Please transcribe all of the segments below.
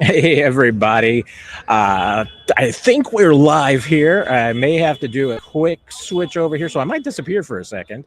Hey, everybody. I think we're live here. I may have to do a quick switch over here, so I might disappear for a second.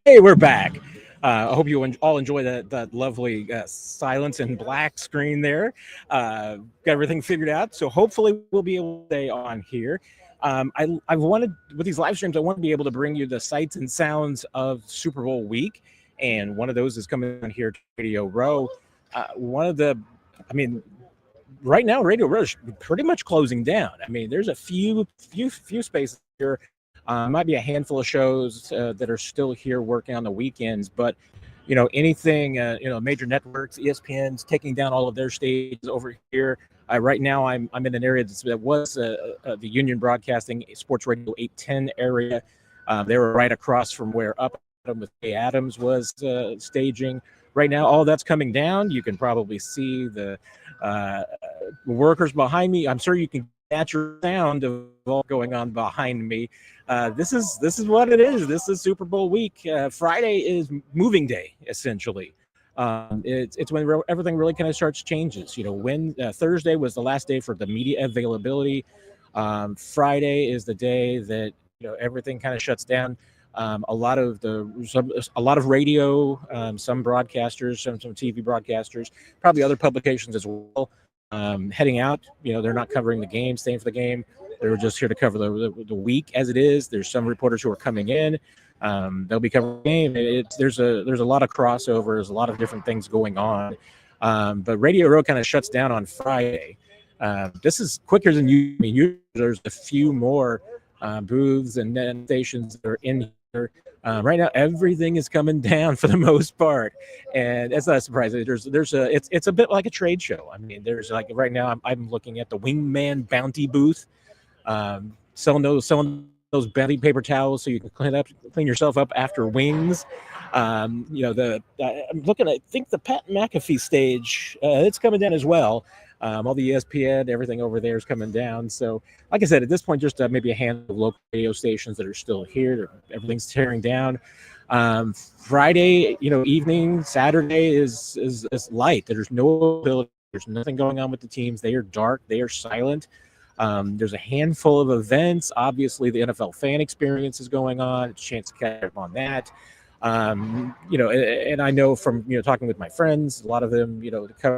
Hey, we're back. I hope you all enjoy that lovely silence and black screen there. Got everything figured out, so hopefully we'll be able to stay on here. I've wanted with these live streams, I want to be able to bring you the sights and sounds of Super Bowl week, and one of those is coming on here to Radio Row. One of the, I mean, right now Radio Row is pretty much closing down. I mean, there's a few spaces here. Might be a handful of shows that are still here working on the weekends, but anything, major networks, ESPN's taking down all of their stages over here. Right now, I'm in an area that was the Union Broadcasting Sports Radio 810 area. They were right across from where Up with Adams was staging. Right now, all that's coming down. You can probably see the uh, workers behind me. I'm sure you can natural sound of all going on behind me. This is what it is. This is Super Bowl week. Friday is moving day, essentially. It's when everything really kind of starts changes. When Thursday was the last day for the media availability. Friday is the day that everything kind of shuts down. A lot of radio, some broadcasters, some TV broadcasters, probably other publications as well. Heading out, they're not covering the game, staying for the game. They're just here to cover the week as it is. There's some reporters who are coming in. They'll be covering the game. There's a lot of crossovers, a lot of different things going on. But Radio Row kind of shuts down on Friday. This is quicker than you. I mean, usually there's a few more booths and then stations that are in here. Right now, everything is coming down for the most part, and that's not surprising. It's a bit like a trade show. I mean, there's like right now, I'm looking at the Wingman Bounty booth, selling those bounty paper towels so you can clean yourself up after wings. I'm looking at, I think the Pat McAfee stage, it's coming down as well. All the ESPN, everything over there is coming down. So, like I said, at this point, just maybe a handful of local radio stations that are still here. Everything's tearing down. Friday, evening, Saturday is light. There's no ability. There's nothing going on with the teams. They are dark. They are silent. There's a handful of events. Obviously, the NFL fan experience is going on. It's a chance to catch up on that. And I know from talking with my friends, a lot of them,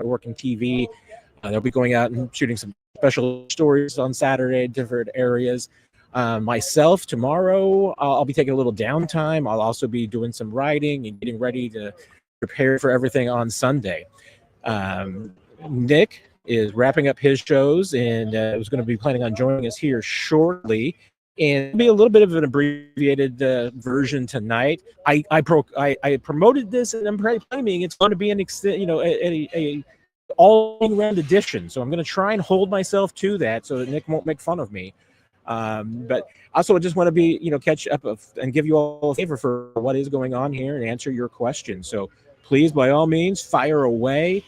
working TV. They'll be going out and shooting some special stories on Saturday, different areas. Myself, tomorrow, I'll be taking a little downtime. I'll also be doing some writing and getting ready to prepare for everything on Sunday. Nick is wrapping up his shows and was going to be planning on joining us here shortly. And it'll be a little bit of an abbreviated version tonight. I promoted this, and I'm claiming it's going to be an a all-around edition. So I'm going to try and hold myself to that so that Nick won't make fun of me. But also, I just want to be, catch up and give you all a favor for what is going on here and answer your questions. So please, by all means, fire away.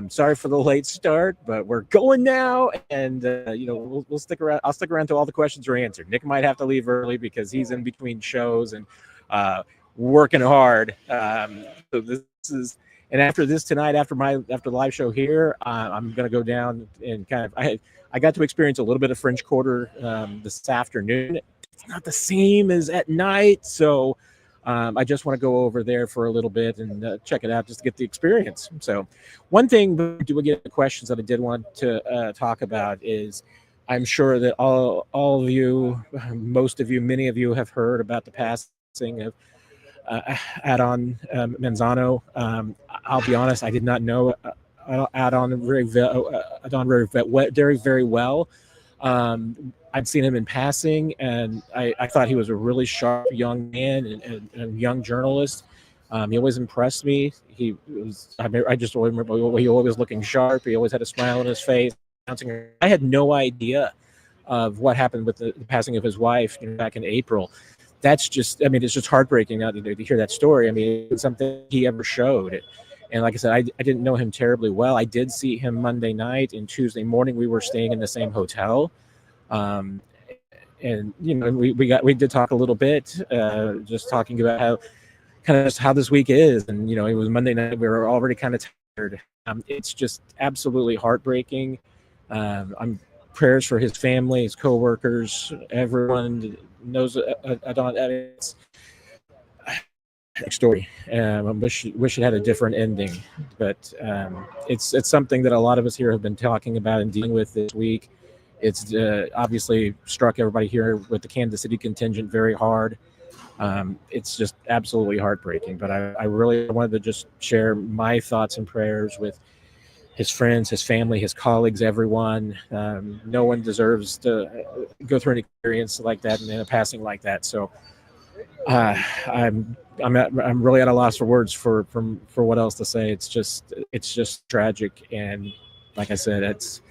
Sorry for the late start, but we're going now, and we'll stick around. I'll stick around till all the questions are answered. Nick might have to leave early because he's in between shows and working hard. So this is, and after this tonight, after the live show here, I'm going to go down and kind of I got to experience a little bit of French Quarter this afternoon. It's not the same as at night, so I just want to go over there for a little bit and check it out just to get the experience. So one thing we get questions that I did want to talk about is I'm sure that all of you, most of you, many of you have heard about the passing of Adon Manzano. I'll be honest, I did not know Adon very well. I'd seen him in passing, and I thought he was a really sharp young man and young journalist. He always impressed me. He was, I just remember he always looking sharp. He always had a smile on his face. I had no idea of what happened with the passing of his wife back in April. That's just, I mean, it's just heartbreaking now to hear that story. I mean, it's something he ever showed. And like I said, I didn't know him terribly well. I did see him Monday night, and Tuesday morning we were staying in the same hotel. And we did talk a little bit, just talking about how kind of just how this week is. And it was Monday night. We were already kind of tired. It's just absolutely heartbreaking. I'm prayers for his family, his coworkers, everyone knows Adon. It's story. I wish it had a different ending, but it's something that a lot of us here have been talking about and dealing with this week. It's obviously struck everybody here with the Kansas City contingent very hard. It's just absolutely heartbreaking, but I really wanted to just share my thoughts and prayers with his friends, his family, his colleagues, everyone. No one deserves to go through an experience like that and then a passing like that. So I'm really at a loss for words for what else to say. It's just tragic, and like I said, it's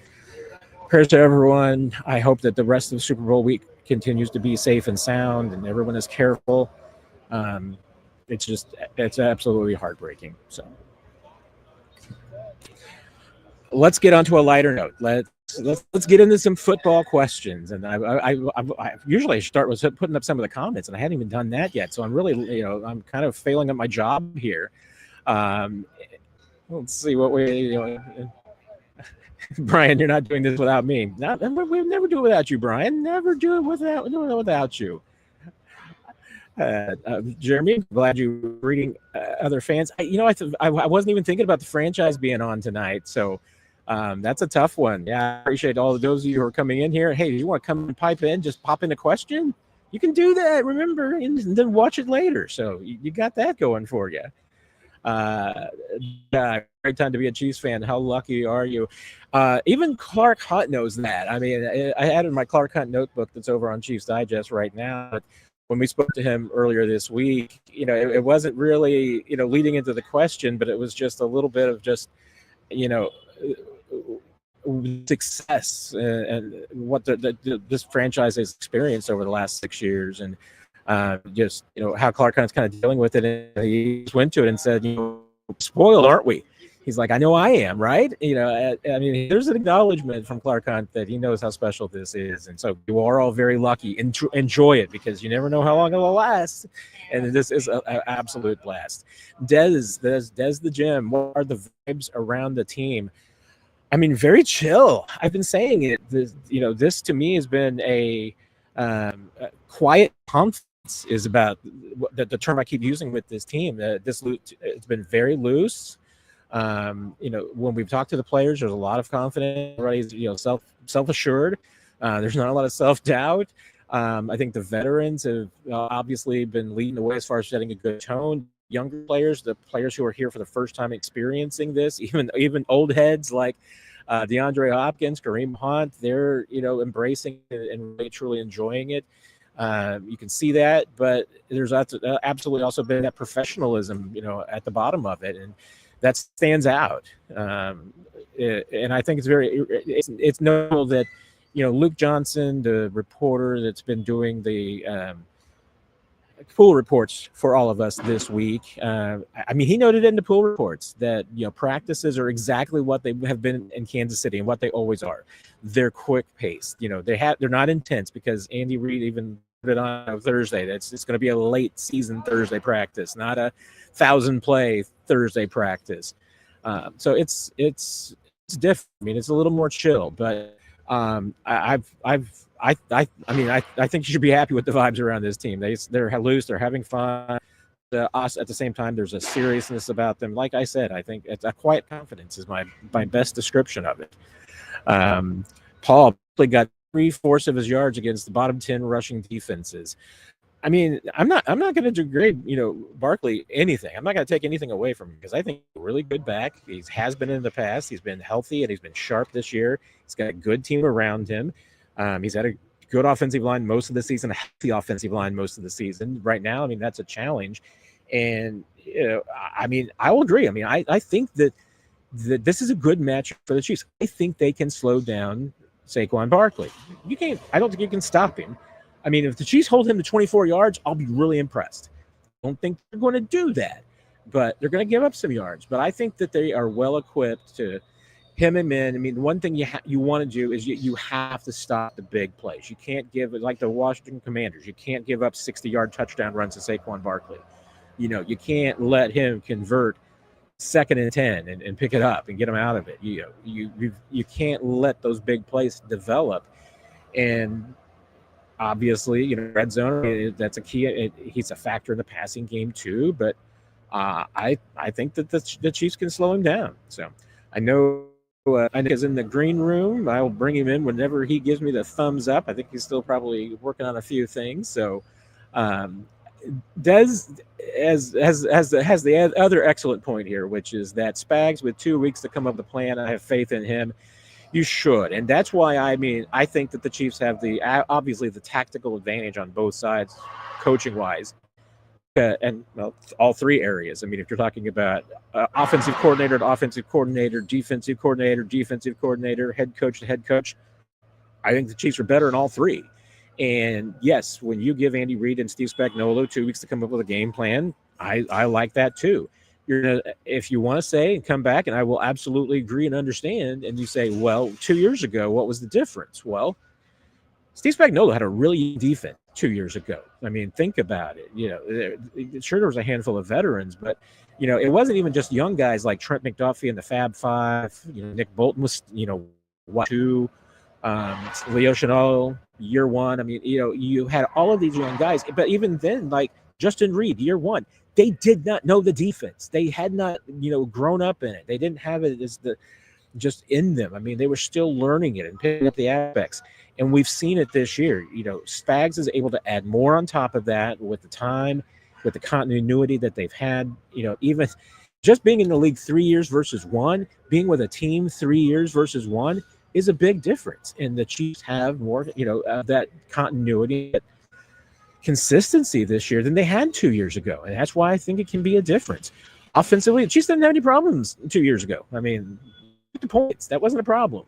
prayers to everyone. I hope that the rest of the Super Bowl week continues to be safe and sound, and everyone is careful. It's absolutely heartbreaking. So let's get onto a lighter note. Let's get into some football questions. And I usually start with putting up some of the comments, and I hadn't even done that yet. So I'm really, I'm kind of failing at my job here. Let's see what Brian, you're not doing this without me. We never do it without you, Brian. Never do it without you. Jeremy, glad you're reading other fans. I wasn't even thinking about the franchise being on tonight, so that's a tough one. Yeah, I appreciate all of those of you who are coming in here. Hey, you want to come and pipe in, just pop in a question? You can do that, remember, and then watch it later. So you got that going for you. Great time to be a Chiefs fan. How lucky are you? Even Clark Hunt knows that. I mean, I added my Clark Hunt notebook that's over on Chiefs Digest right now. But when we spoke to him earlier this week, it wasn't really, leading into the question, but it was just a little bit of just, success and what this franchise has experienced over the last 6 years, and just how Clark Hunt's kind of dealing with it. And he just went to it and said, spoiled, aren't we? He's like, I know I am, right? I mean, there's an acknowledgement from Clark Hunt that he knows how special this is. And so you are all very lucky. Enjoy it, because you never know how long it'll last. And this is an absolute blast. Des the Gym, what are the vibes around the team? I mean, very chill. I've been saying it. This to me has been a quiet confidence is about the term I keep using with this team. It's been very loose. When we've talked to the players, there's a lot of confidence. Everybody's self-assured. There's not a lot of self-doubt. I think the veterans have obviously been leading the way as far as setting a good tone. Younger players, the players who are here for the first time experiencing this, even old heads like DeAndre Hopkins, Kareem Hunt, they're embracing it and really truly enjoying it. You can see that, but there's absolutely also been that professionalism, at the bottom of it, and that stands out. And I think it's notable that Luke Johnson, the reporter that's been doing the pool reports for all of us this week. He noted in the pool reports that practices are exactly what they have been in Kansas City and what they always are. They're quick paced. They're not intense, because Andy Reid even put it on a Thursday. It's going to be a late season Thursday practice, not a 1,000 play Thursday practice. So it's different. I mean, it's a little more chill, but I think you should be happy with the vibes around this team. They're loose. They're having fun. us at the same time. There's a seriousness about them. Like I said, I think it's a quiet confidence is my best description of it. Paul got 3/4 of his yards against the bottom 10 rushing defenses. I mean, I'm not going to degrade, Barkley anything. I'm not going to take anything away from him because I think he's a really good back. He has been in the past. He's been healthy and he's been sharp this year. He's got a good team around him. He's had a good offensive line most of the season, a healthy offensive line most of the season. Right now, I mean, that's a challenge. And, I mean, I will agree. I mean, I think that this is a good match for the Chiefs. I think they can slow down Saquon Barkley. I don't think you can stop him. I mean, if the Chiefs hold him to 24 yards, I'll be really impressed. I don't think they're going to do that, but they're going to give up some yards. But I think that they are well equipped to hem him in. I mean, one thing you want to do is you have to stop the big plays. You can't give it like the Washington Commanders. You can't give up 60-yard touchdown runs to Saquon Barkley. You can't let him convert 2nd and 10 and pick it up and get him out of it. You can't let those big plays develop. And obviously, red zone, that's a key. He's a factor in the passing game too, but I think that the Chiefs can slow him down. So I know is in the green room. I will bring him in whenever he gives me the thumbs up. I think he's still probably working on a few things. So Des has the other excellent point here, which is that Spags with 2 weeks to come up with a plan. I have faith in him. You should. And that's why, I think that the Chiefs have obviously the tactical advantage on both sides, coaching-wise, and all three areas. I mean, if you're talking about offensive coordinator to offensive coordinator, defensive coordinator, head coach to head coach, I think the Chiefs are better in all three. And, yes, when you give Andy Reid and Steve Spagnuolo 2 weeks to come up with a game plan, I like that too. If you want to say and come back, and I will absolutely agree and understand, and you say, well, 2 years ago, what was the difference? Well, Steve Spagnuolo had a really defense 2 years ago. I mean, think about it. Sure, there was a handful of veterans, but, it wasn't even just young guys like Trent McDuffie and the Fab Five. Nick Bolton was, 2, Leo Chenal, year 1. I mean, you had all of these young guys, but even then, like Justin Reed, year 1. They did not know the defense. They had not, grown up in it. They didn't have it as just in them. I mean, they were still learning it and picking up the aspects. And we've seen it this year. Spags is able to add more on top of that with the time, with the continuity that they've had. Even just being in the league 3 years versus 1, being with a team 3 years versus 1 is a big difference. And the Chiefs have more, that continuity, consistency this year than they had 2 years ago, and that's why I think it can be a difference. Offensively, the Chiefs didn't have any problems 2 years ago. I mean, the points, that wasn't a problem.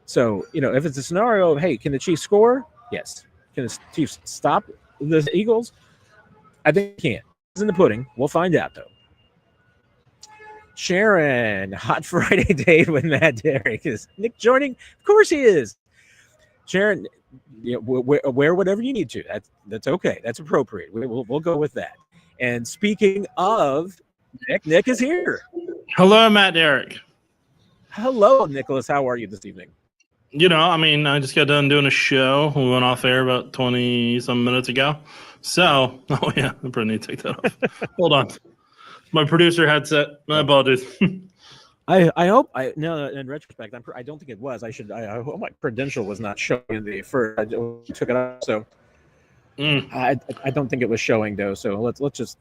So, if it's a scenario of, hey, can the Chiefs score? Yes. Can the Chiefs stop the Eagles? I think they can. It's in the pudding. We'll find out, though. Sharon, hot Friday date with Matt Derrick. Is Nick joining? Of course he is. Sharon, wear whatever you need to. That's okay. That's appropriate. We'll go with that. And speaking of Nick is here. Hello, Matt Derrick. Hello, Nicholas. How are you this evening? I just got done doing a show. We went off air about 20-some minutes ago. So, I probably need to take that off. Hold on. My producer headset. My apologies. I hope in retrospect, I don't think it was. I hope my credential was not showing the first. I took it off, so I don't think it was showing though. So let's just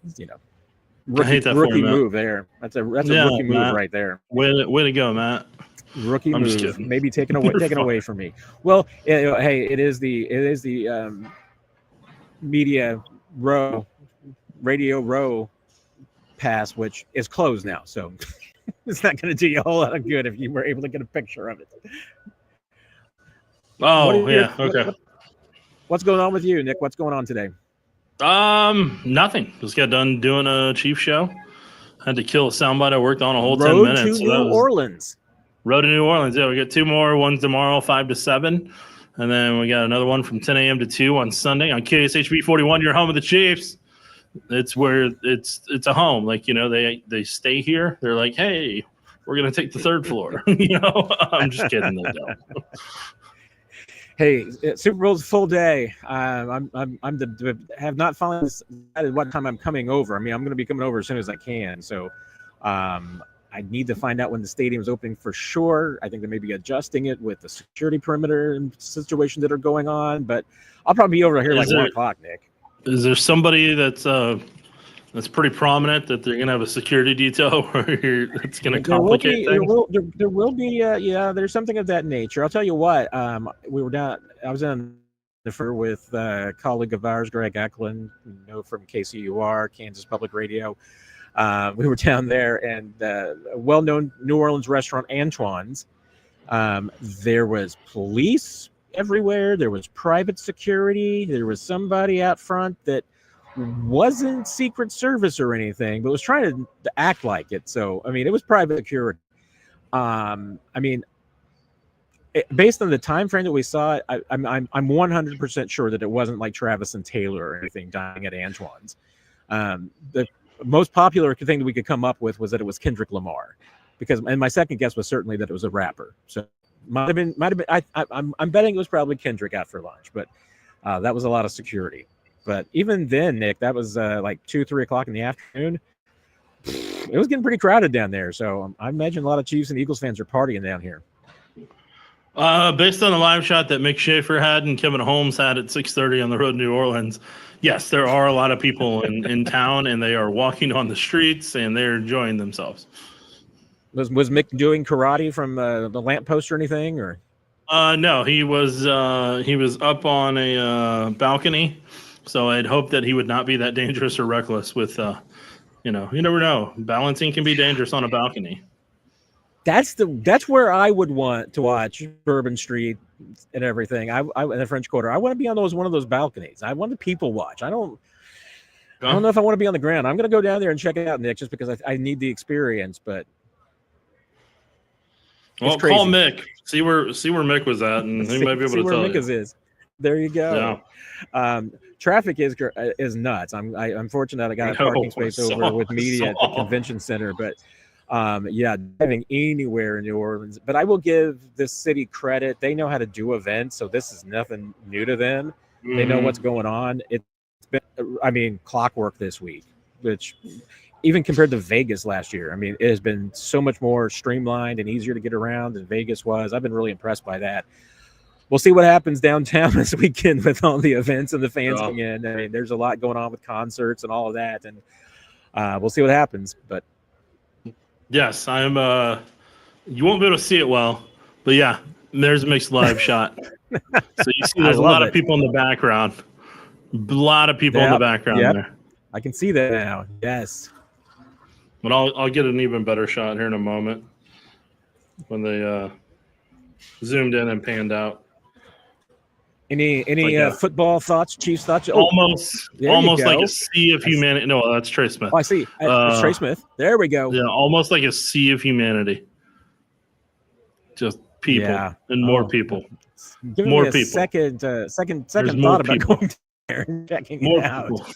rookie move there. That's a rookie move right there. Way to go, Matt. Rookie move. Just kidding. Maybe taken away from me. Well, hey, it is the media row, radio row pass, which is closed now. So. It's not going to do you a whole lot of good if you were able to get a picture of it. Okay. What's going on with you, Nick? What's going on today? Nothing. Just got done doing a Chiefs show. Had to kill a soundbite I worked on a whole 10 minutes. Road to New Orleans. Road to New Orleans. Yeah, we got 2 more. One's tomorrow, 5 to 7. And then we got another one from 10 a.m. to 2 on Sunday on KSHB 41, your home of the Chiefs. It's where it's a home. Like, they stay here. They're like, hey, we're going to take the 3rd floor. I'm just kidding. They don't. Hey, Super Bowl's a full day. Have not finally decided what time I'm coming over. I mean, I'm going to be coming over as soon as I can. So, I need to find out when the stadium's opening for sure. I think they may be adjusting it with the security perimeter and situations that are going on. But I'll probably be over here like 1 o'clock, Nick. Is there somebody that's pretty prominent that they're gonna have a security detail, or it's gonna complicate things? There will be. Yeah, there's something of that nature. I'll tell you what. We were down. I was in with a colleague of ours, Greg Eklund, from KCUR, Kansas Public Radio. We were down there, and a well-known New Orleans restaurant, Antoine's. There was police everywhere. There was private security. There was somebody out front that wasn't Secret Service or anything, but was trying to act like it. So, I mean, it was private security. Based on the time frame that we saw it, I'm 100% sure that it wasn't like Travis and Taylor or anything dying at Antoine's. The most popular thing that we could come up with was that it was Kendrick Lamar, and my second guess was certainly that it was a rapper. So might have been. I'm betting it was probably Kendrick out for lunch, but that was a lot of security. But even then, Nick, that was like 2-3 o'clock in the afternoon. It was getting pretty crowded down there. So I imagine a lot of Chiefs and Eagles fans are partying down here. Based on the live shot that Mick Schaefer had and Kevin Holmes had at 6:30 on the road to New Orleans, yes, there are a lot of people in town, and they are walking on the streets, and they're enjoying themselves. Was Mick doing karate from the lamppost or anything? Or no, he was up on a balcony. So I'd hope that he would not be that dangerous or reckless with, you never know. Balancing can be dangerous on a balcony. That's where I would want to watch Bourbon Street and everything. I in the French Quarter. I want to be on one of those balconies. I want to people watch. I don't know if I want to be on the ground. I'm going to go down there and check it out, Nick, just because I need the experience. But call Mick. See where Mick was at, and he might be able to tell you. Mick is. There you go. Yeah. Traffic is nuts. I'm fortunate I got a parking space over with media at the convention center, but driving anywhere in New Orleans. But I will give this city credit. They know how to do events, so this is nothing new to them. Mm-hmm. They know what's going on. It's been, clockwork this week, which even compared to Vegas last year, it has been so much more streamlined and easier to get around than Vegas was. I've been really impressed by that. We'll see what happens downtown this weekend with all the events and the fans coming in. There's a lot going on with concerts and all of that, and we'll see what happens. But yes, I'm. You won't be able to see it well, but yeah, there's a mixed live shot. So you see, there's a lot of people in the background. A lot of people in the background there. I can see that now. Yes, but I'll get an even better shot here in a moment when they zoomed in and panned out. Any football thoughts, Chiefs thoughts? Almost like a sea of humanity. No, that's Trey Smith. Oh, I see. It's Trey Smith. There we go. Yeah, almost like a sea of humanity. Just people and more people. Give more me a people. Second thought about going there and checking more it out. People.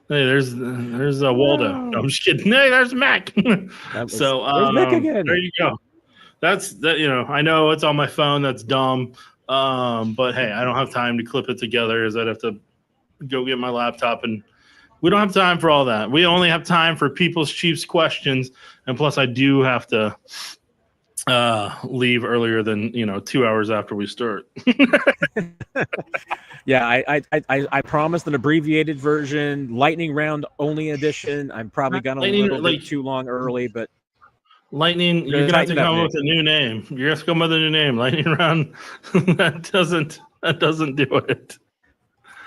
Hey, there's Waldo. No, I'm just kidding. Hey, there's Mac. So there's Mac again. There you go. That's that. I know it's on my phone. That's dumb. But hey, I don't have time to clip it together, as I'd have to go get my laptop, and we don't have time for all that. We only have time for people's Chiefs questions, and plus I do have to leave earlier than 2 hours after we start. Yeah, I promised an abbreviated version, lightning round only edition. I'm probably gonna a little bit too long early, but Lightning, you're gonna have to come up with a new name. You're gonna have to come up with a new name. Lightning round. that doesn't do it.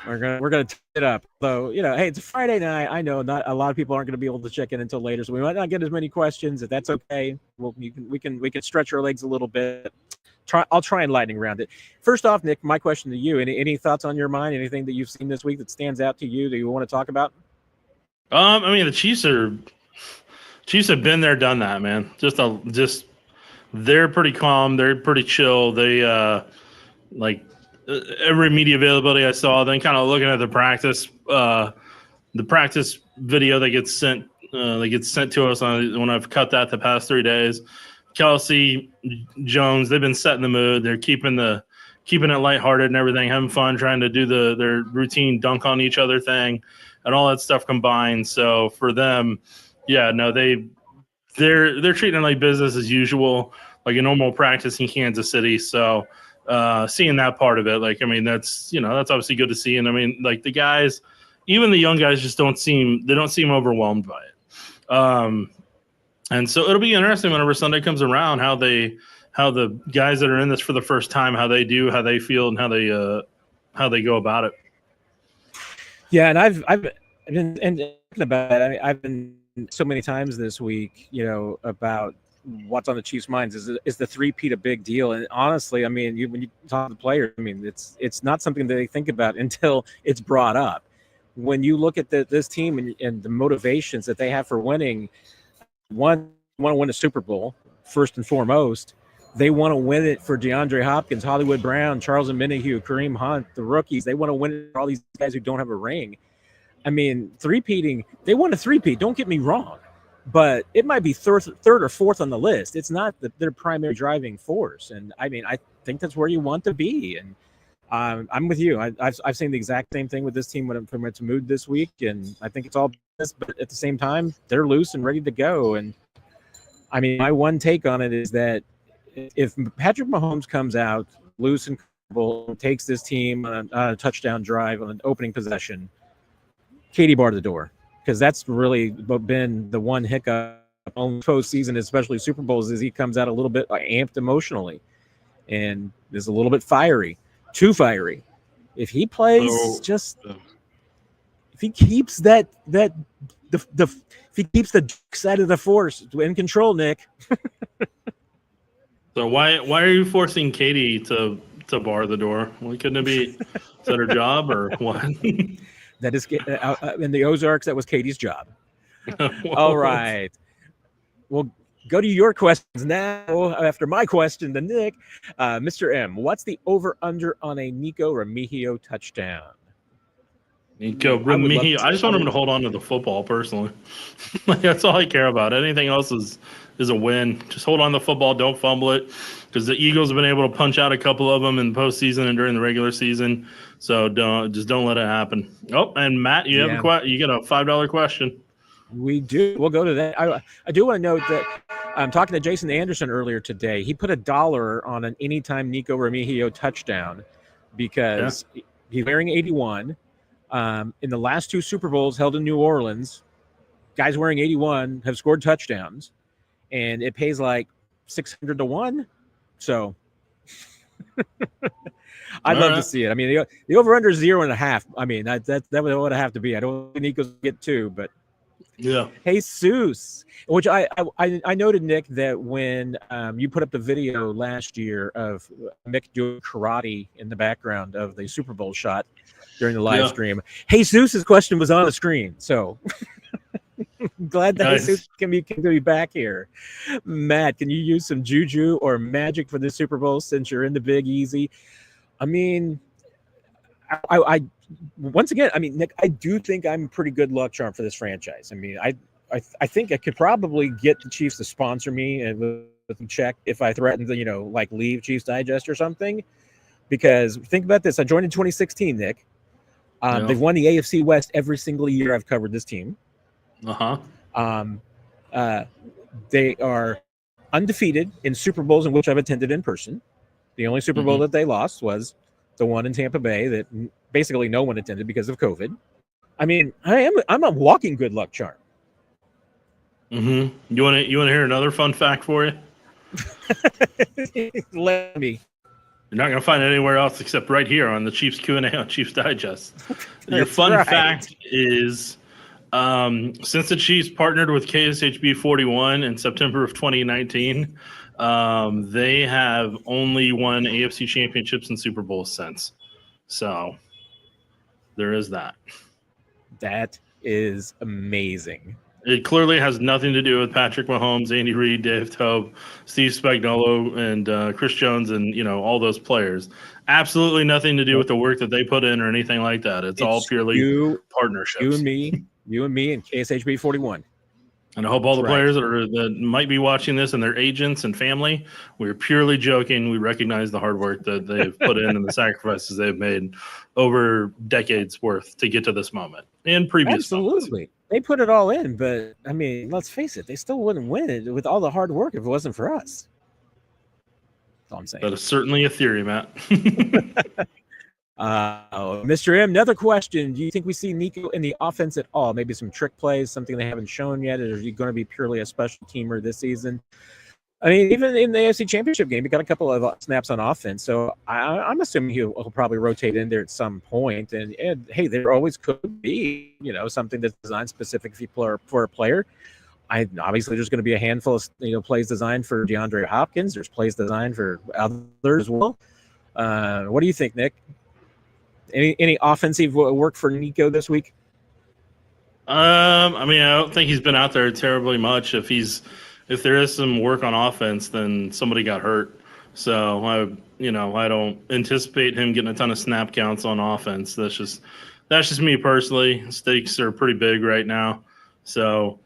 We're gonna tee it up. So hey, it's a Friday night. I know not a lot of people aren't gonna be able to check in until later, so we might not get as many questions. If that's okay, we can stretch our legs a little bit. I'll try and lightning round it. First off, Nick, my question to you: any thoughts on your mind? Anything that you've seen this week that stands out to you that you want to talk about? The Chiefs have been there, done that, man. Just they're pretty calm. They're pretty chill. They every media availability I saw. Then kind of looking at the practice video that gets sent to us when I've cut that the past 3 days. Kelsey, Jones, they've been setting the mood. They're keeping the keeping it lighthearted and everything, having fun, trying to do their routine dunk on each other thing, and all that stuff combined. So for them, yeah, no, they're treating it like business as usual, like a normal practice in Kansas City. So seeing that part of it, like, I mean, that's obviously good to see. And I mean, like, the guys, even the young guys, just don't seem overwhelmed by it. And so it'll be interesting whenever Sunday comes around, how the guys that are in this for the first time, how they feel, and how they go about it. Yeah, and I've been thinking about it. I mean, I've been so many times this week, about what's on the Chiefs' minds. Is the three-peat a big deal? And honestly, I mean, when you talk to the players, I mean, it's not something that they think about until it's brought up. When you look at this team and the motivations that they have for winning, one, want to win a Super Bowl first and foremost. They want to win it for DeAndre Hopkins, Hollywood Brown, Charles Omenihu, Kareem Hunt, the rookies. They want to win it for all these guys who don't have a ring. I mean, three-peating, they want a three-peat, don't get me wrong, but it might be third or fourth on the list. It's not their primary driving force. And I mean, I think that's where you want to be. And I'm with you. I've seen the exact same thing with this team when it's mood this week, and I think it's all business, but at the same time, they're loose and ready to go. And I mean, my one take on it is that if Patrick Mahomes comes out loose and comfortable and takes this team on a touchdown drive on an opening possession, Katie bar the door, because that's really been the one hiccup on postseason, especially Super Bowls, is he comes out a little bit amped emotionally and is a little bit fiery, too fiery. If he plays, if he keeps if he keeps the side of the force in control, Nick. So why are you forcing Katie to bar the door? Well, couldn't it be? Is that her job or what? That is in the Ozarks. That was Katie's job. All right. We'll go to your questions now. After my question to Nick, Mr. M, what's the over/under on a Nico Remigio touchdown? Nico Remigio. I just want him to hold on to the football personally. Like, that's all I care about. Anything else is a win. Just hold on to the football. Don't fumble it, because the Eagles have been able to punch out a couple of them in the postseason and during the regular season. So don't let it happen. Oh, and Matt, you got a $5 question. We do. We'll go to that. I do want to note that I'm talking to Jason Anderson earlier today. He put $1 on an anytime Nico Remigio touchdown because he's wearing 81. In the last two Super Bowls held in New Orleans, guys wearing 81 have scored touchdowns, and it pays like 600 to 1. So I'd love to see it. I mean, the over/under is 0.5. I mean, that would have to be. I don't think Nico's get 2, but yeah. Jesus, which I noted, Nick, that when you put up the video last year of Mick doing karate in the background of the Super Bowl shot during the live stream, Jesus's question was on the screen. So glad that Jesus can be back here. Matt, can you use some juju or magic for the Super Bowl since you're in the Big Easy? I mean, I once again, I mean, Nick, I do think I'm a pretty good luck charm for this franchise. I mean, I think I could probably get the Chiefs to sponsor me and with a check if I threatened to, like leave Chiefs Digest or something. Because think about this. I joined in 2016, Nick. They've won the AFC West every single year I've covered this team. They are undefeated in Super Bowls in which I've attended in person. The only Super Bowl that they lost was the one in Tampa Bay that basically no one attended because of COVID. I mean, I'm a walking good luck charm. You want to hear another fun fact for you? Let me. You're not going to find it anywhere else except right here on the Chiefs Q&A on Chiefs Digest. Your fun fact is, since the Chiefs partnered with KSHB 41 in September of 2019, they have only won AFC championships and Super Bowls since. So there is that. That is amazing. It clearly has nothing to do with Patrick Mahomes, Andy Reid, Dave Toub, Steve Spagnuolo, and Chris Jones, and all those players. Absolutely nothing to do with the work that they put in or anything like that. It's all purely partnerships. You and me, and KSHB 41. And I hope all the Right. players that might be watching this and their agents and family, we're purely joking. We recognize the hard work that they've put in and the sacrifices they've made over decades worth to get to this moment and previous moments. Absolutely. They put it all in, but I mean, let's face it, they still wouldn't win it with all the hard work if it wasn't for us. That's all I'm saying. That is certainly a theory, Matt. Mr. M, another question. Do you think we see Nico in the offense at all? Maybe some trick plays, something they haven't shown yet? Or is he going to be purely a special teamer this season? I mean, even in the AFC Championship game, he got a couple of snaps on offense. So I'm assuming he'll probably rotate in there at some point. And hey, there always could be, something that's designed specifically for a player. Obviously, there's going to be a handful of plays designed for DeAndre Hopkins. There's plays designed for others as well. What do you think, Nick? Any offensive work for Nico this week? I don't think he's been out there terribly much. If there is some work on offense, then somebody got hurt. So I don't anticipate him getting a ton of snap counts on offense. That's just me personally. Stakes are pretty big right now. So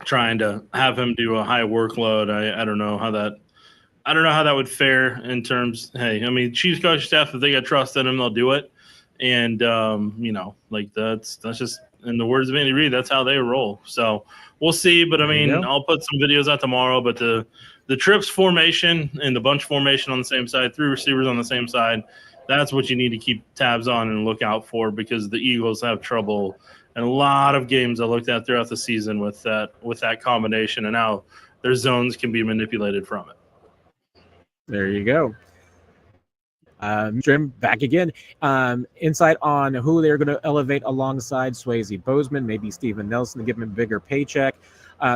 trying to have him do a high workload, I don't know how that would fare in terms. Hey, I mean, Chiefs coaching staff, if they got trust in him, they'll do it. And that's just, in the words of Andy Reid, that's how they roll. So we'll see. But I mean, I'll put some videos out tomorrow. But the trips formation and the bunch formation on the same side, 3 receivers on the same side, that's what you need to keep tabs on and look out for, because the Eagles have trouble in a lot of games I looked at throughout the season with that combination, and how their zones can be manipulated from it. There you go. Jim, back again. Insight on who they're going to elevate alongside Swayze Bozeman, maybe Steven Nelson, to give him a bigger paycheck.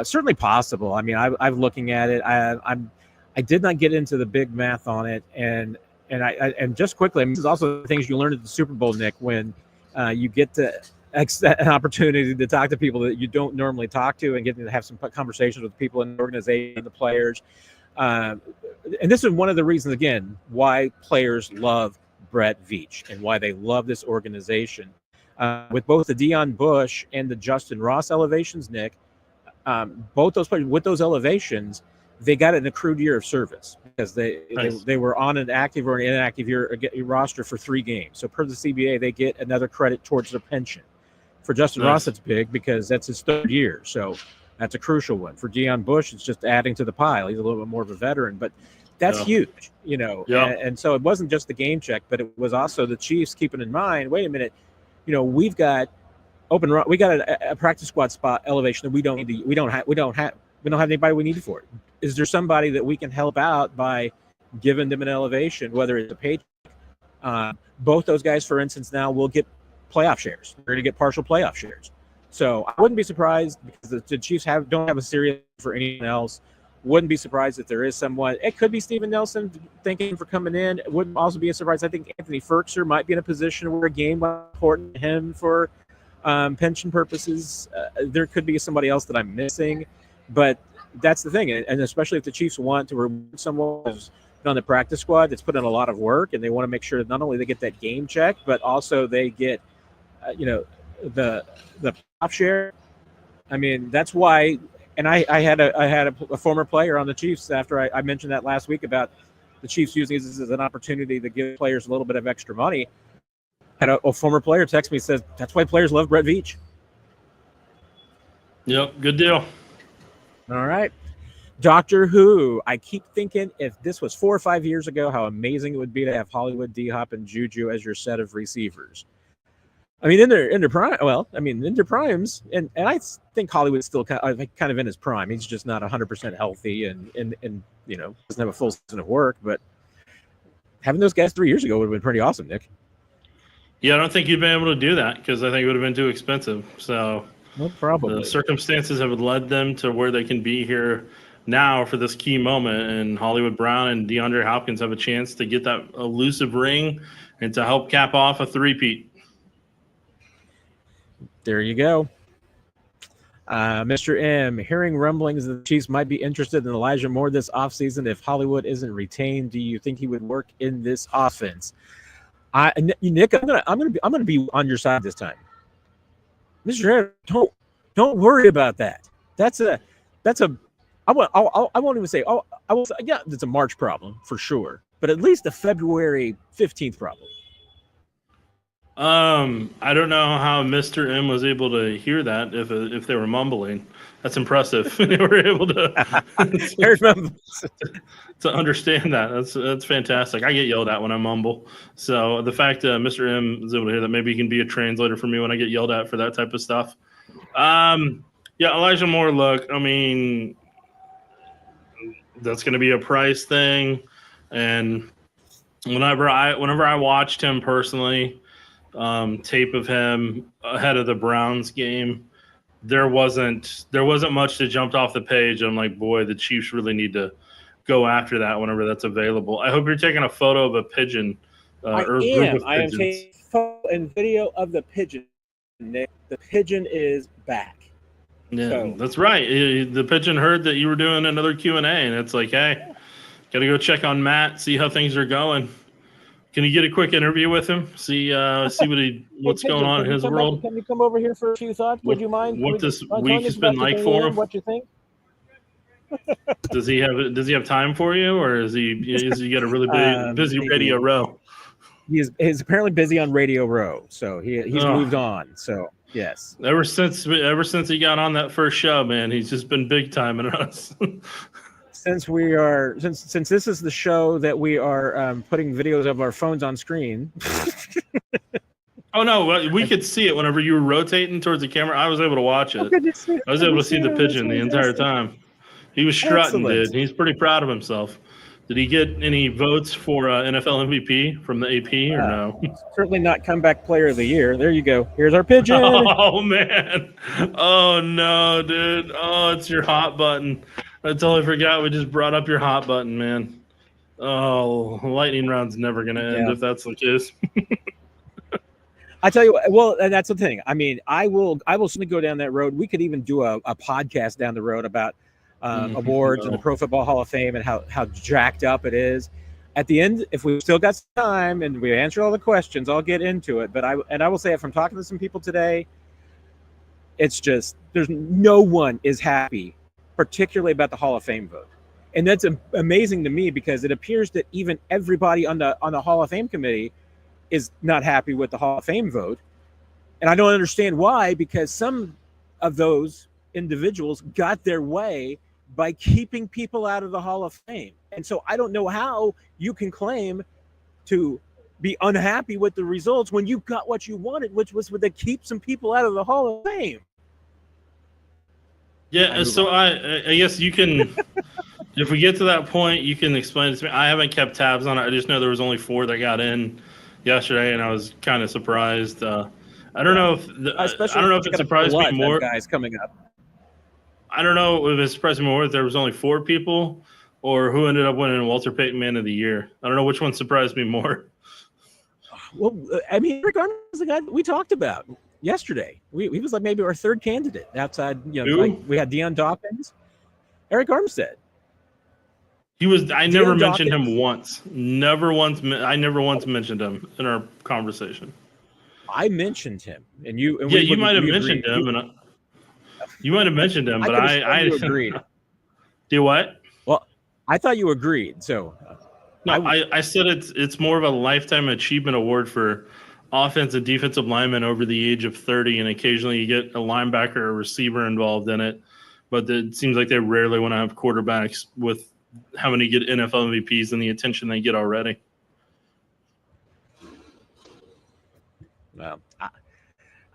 Certainly possible. I mean, I'm looking at it. I did not get into the big math on it, and just quickly, I mean, this is also things you learn at the Super Bowl, Nick, when you get to an opportunity to talk to people that you don't normally talk to, and get to have some conversations with people in the organization, the players. And this is one of the reasons, again, why players love Brett Veach and why they love this organization. With both the Deion Bush and the Justin Ross elevations, Nick, both those players, with those elevations, they got an accrued year of service, because they were on an active or an inactive year roster for 3 games. So per the CBA, they get another credit towards their pension. For Justin Ross, it's big because that's his 3rd year. So that's a crucial one. For Deion Bush, it's just adding to the pile. He's a little bit more of a veteran, but that's huge, And so it wasn't just the game check, but it was also the Chiefs keeping in mind, wait a minute, we've got we got a practice squad spot elevation that we don't have anybody we need for it. Is there somebody that we can help out by giving them an elevation, whether it's a paycheck? Both those guys, for instance, now will get playoff shares. They're going to get partial playoff shares. So I wouldn't be surprised, because the Chiefs don't have a serious for anyone else. Wouldn't be surprised if there is someone. It could be Steven Nelson thinking for coming in. It wouldn't also be a surprise. I think Anthony Ferkser might be in a position where a game was important to him for pension purposes. There could be somebody else that I'm missing, but that's the thing. And especially if the Chiefs want to reward someone who's on the practice squad that's put in a lot of work, and they want to make sure that not only they get that game check, but also they get, the playoff share. I mean, that's why. And I had a former player on the Chiefs after I mentioned that last week about the Chiefs using this as an opportunity to give players a little bit of extra money. Had a former player text me, says that's why players love Brett Veach. Yep, good deal. All right. Doctor Who. I keep thinking, if this was 4 or 5 years ago, how amazing it would be to have Hollywood, D-Hop, and Juju as your set of receivers. I mean, in their prime. Well, I mean, in their primes, and I think Hollywood's still kind of in his prime. He's just not 100% healthy, and doesn't have a full season of work. But having those guys 3 years ago would have been pretty awesome, Nick. Yeah, I don't think you'd been able to do that, because I think it would have been too expensive. So probably the circumstances have led them to where they can be here now for this key moment, and Hollywood Brown and DeAndre Hopkins have a chance to get that elusive ring and to help cap off a three-peat. There you go. Mr. M, hearing rumblings that the Chiefs might be interested in Elijah Moore this offseason if Hollywood isn't retained. Do you think he would work in this offense? Nick, I'm gonna be on your side this time. Mr. M, don't worry about that. that's a I won't even say I will say, yeah, it's a March problem for sure, but at least a February 15th problem. I don't know how Mr. M was able to hear that if they were mumbling. That's impressive. They were able to to understand that. That's fantastic. I get yelled at when I mumble. So the fact that Mr. M is able to hear that, maybe he can be a translator for me when I get yelled at for that type of stuff. Yeah, Elijah Moore, look, I mean, that's going to be a price thing. And whenever I watched him personally, tape of him ahead of the Browns game, there wasn't much that jumped off the page. I'm like, boy, the Chiefs really need to go after that whenever that's available. I hope you're taking a photo of a pigeon or group of pigeons. I am taking photo and video of the pigeon. Nick, the pigeon is back. Yeah, so that's right. The pigeon heard that you were doing another Q&A, and it's like, hey, got to go check on Matt, see how things are going. Can you get a quick interview with him? See what's going on in his world? Can you come over here for a few thoughts? Would you mind? What this week has been like for him? What you think? Does he have time for you, or is he got a really busy Radio Row? He's apparently busy on Radio Row, so he's moved on. So yes, ever since he got on that first show, man, he's just been big timing us. Since this is the show that we are putting videos of our phones on screen. Oh no, we could see it whenever you were rotating towards the camera. I was able to watch it. I was able to see the pigeon the entire time. He was strutting, dude. He's pretty proud of himself. Did he get any votes for NFL MVP from the AP or no? Certainly not comeback player of the year. There you go. Here's our pigeon. Oh man. Oh no, dude. Oh, it's your hot button. I totally forgot we just brought up your hot button, man. Oh, lightning round's never going to end if that's the case. I tell you what, well, and that's the thing. I mean, I will certainly go down that road. We could even do a podcast down the road about awards and the Pro Football Hall of Fame and how jacked up it is. At the end, if we've still got some time and we answer all the questions, I'll get into it. But I will say, from talking to some people today, it's just no one is happy, particularly about the Hall of Fame vote. And that's amazing to me, because it appears that even everybody on the Hall of Fame committee is not happy with the Hall of Fame vote. And I don't understand why, because some of those individuals got their way by keeping people out of the Hall of Fame. And so I don't know how you can claim to be unhappy with the results when you got what you wanted, which was to keep some people out of the Hall of Fame. Yeah, so I guess you can, if we get to that point, you can explain it to me. I haven't kept tabs on it. I just know there was only 4 that got in yesterday, and I was kind of surprised. I don't know if it surprised me more. Guys coming up. I don't know if it surprised me more if there was only 4 people, or who ended up winning Walter Payton Man of the Year. I don't know which one surprised me more. Well, I mean, Eric Armstead is the guy that we talked about yesterday. He was like maybe our 3rd candidate outside. Like we had Deion Dawkins, Eric Armstead. He was. I never mentioned him once. Never once. I never once mentioned him in our conversation. I mentioned him, and you. And you might have mentioned him, you might have mentioned him, but I agreed. Do what? Well, I thought you agreed. So no, I said it's more of a lifetime achievement award for offensive and defensive linemen over the age of 30, and occasionally you get a linebacker or a receiver involved in it. But it seems like they rarely want to have quarterbacks with how many get NFL MVPs and the attention they get already. Well,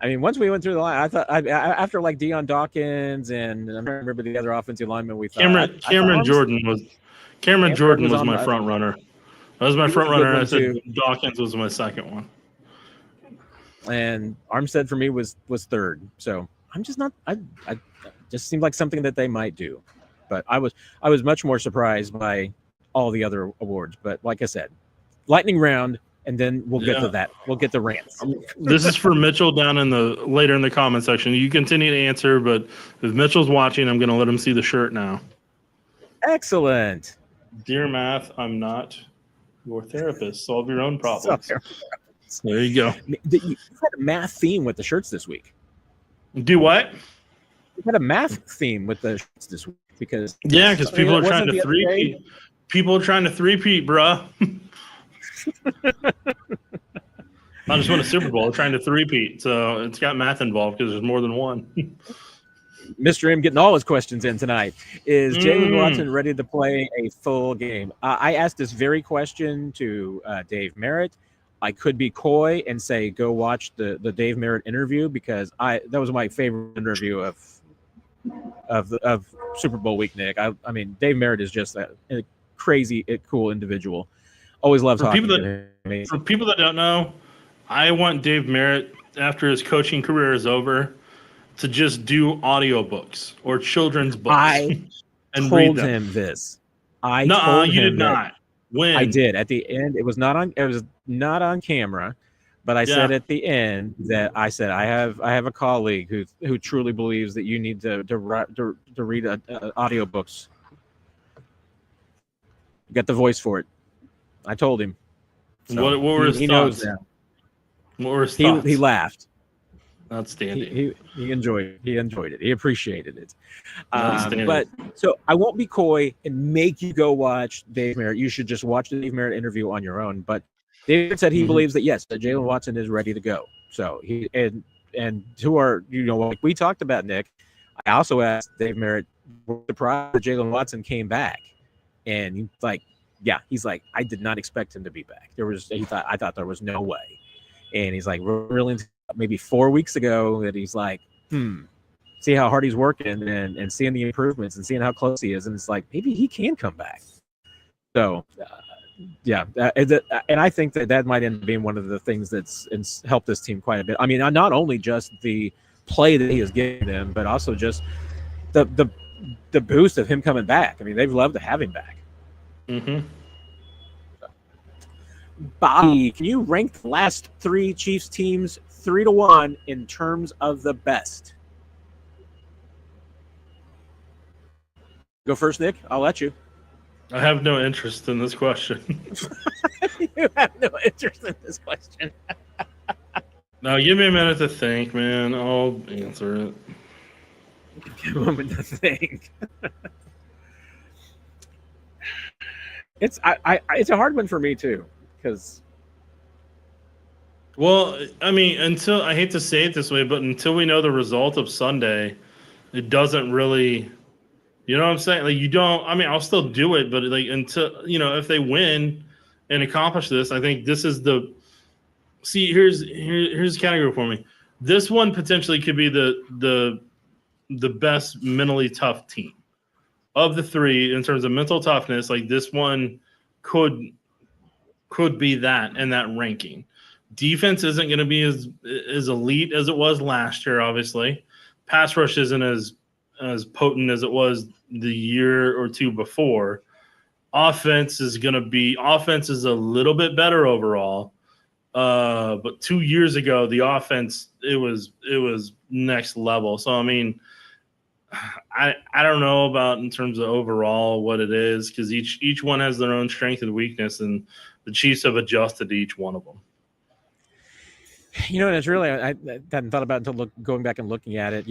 I mean, once we went through the line, I thought after like Deion Dawkins and I'm trying to remember the other offensive linemen we thought. Cameron Jordan was my front runner. That was my front runner, and I said Dawkins was my second one. And Armstead for me was 3rd. So I'm just not. I just seemed like something that they might do, but I was much more surprised by all the other awards. But like I said, lightning round. And then we'll get to that. We'll get the rants. This is for Mitchell down later in the comment section. You continue to answer, but if Mitchell's watching, I'm going to let him see the shirt now. Excellent. Dear Math, I'm not your therapist. Solve your own problems. There you go. You had a math theme with the shirts this week. Do what? we had a math theme with the shirts this week because people are trying to three-peat. People are trying to three-peat, bruh. I just won a Super Bowl. We're trying to three-peat, so it's got math involved because there's more than one. Mr. M getting all his questions in tonight. Is Jaylen Watson ready to play a full game? I asked this very question to Dave Merritt. I could be coy and say go watch the Dave Merritt interview because that was my favorite interview of Super Bowl week, Nick. I mean, Dave Merritt is just a crazy, cool individual. Always love talking to him. For people that don't know, I want Dave Merritt, after his coaching career is over, to just do audiobooks or children's books. I and told read them. him this. You did not. When? I did. At the end, it was not on camera, but I said at the end that I said I have a colleague who truly believes that you need to read audiobooks. Get the voice for it. I told him. So what were his thoughts? Knows that. What were his thoughts? He laughed. Outstanding. He enjoyed it. He appreciated it. But so I won't be coy and make you go watch Dave Merritt. You should just watch the Dave Merritt interview on your own. But David said he believes that yes, that Jaylen Watson is ready to go. So he and to our like we talked about, Nick. I also asked Dave Merritt, surprised that Jaylen Watson came back, and he's like, I did not expect him to be back. I thought there was no way, and he's like, really. Maybe 4 weeks ago that he's like, see how hard he's working and seeing the improvements and seeing how close he is. And it's like, maybe he can come back. So, and I think that might end up being one of the things that's helped this team quite a bit. I mean, not only just the play that he has given them, but also just the boost of him coming back. I mean, they've loved to have him back. Mm-hmm. Bobby, can you rank the last three Chiefs teams 3-1 in terms of the best? Go first, Nick. I'll let you. I have no interest in this question. You have no interest in this question. Now, give me a minute to think, man. I'll answer it. Give a moment to think. It's a hard one for me too, because. Well, I mean, I hate to say it this way, but until we know the result of Sunday, it doesn't really, you know what I'm saying? Like, you don't, I mean, I'll still do it, but like until, if they win and accomplish this, I think this is here's a category for me. This one potentially could be the best mentally tough team of the three in terms of mental toughness. Like, this one could be that in that ranking. Defense isn't going to be as elite as it was last year, obviously. Pass rush isn't as potent as it was the year or two before. Offense is a little bit better overall. But 2 years ago, the offense, it was next level. So, I mean, I don't know about in terms of overall what it is, because each one has their own strength and weakness, and the Chiefs have adjusted to each one of them. And it's really, I hadn't thought about it until going back and looking at it.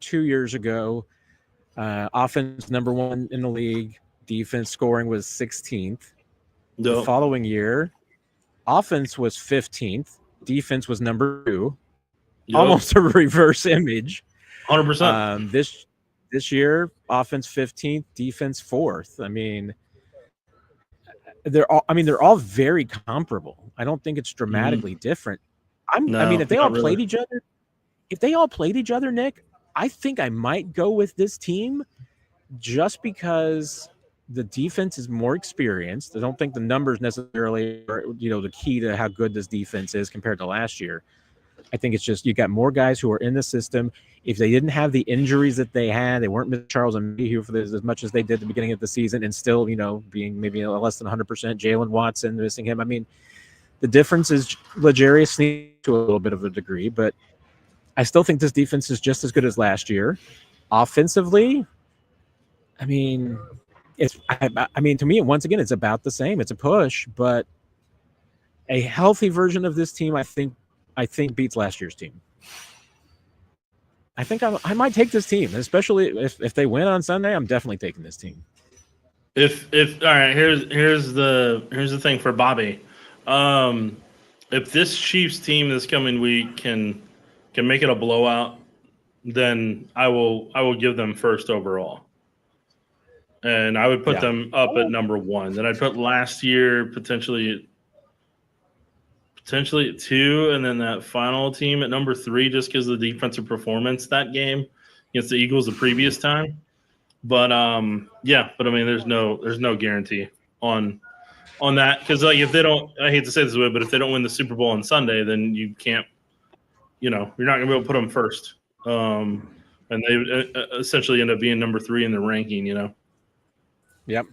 2 years ago, offense number one in the league, defense scoring was 16th. The following year, offense was 15th, defense was number 2. Almost a reverse image. 100%. This year, offense 15th, defense 4th. I mean, they're all very comparable. I don't think it's dramatically different. If they all played each other, Nick, I think I might go with this team just because the defense is more experienced. I don't think the numbers necessarily are, the key to how good this defense is compared to last year. I think it's just you got more guys who are in the system. If they didn't have the injuries that they had, they weren't missing Charles and Mayhew for this as much as they did at the beginning of the season, and still, being maybe less than 100%. Jaylen Watson missing him. I mean, the difference is L'Jarius Sneed to a little bit of a degree, but I still think this defense is just as good as last year. Offensively, to me, once again, it's about the same. It's a push, but a healthy version of this team, I think beats last year's team. I think I might take this team, especially if they win on Sunday. I'm definitely taking this team. If all right, here's the thing for Bobby. If this Chiefs team this coming week can make it a blowout, then I will give them first overall. And I would put them up at number 1. Then I'd put last year potentially at 2, and then that final team at number 3, just because of the defensive performance that game against the Eagles the previous time. But I mean, there's no guarantee on that, because like if they don't, I hate to say this way, but if they don't win the Super Bowl on Sunday, then you can't, you're not gonna be able to put them first, and they essentially end up being number 3 in the ranking. Yep.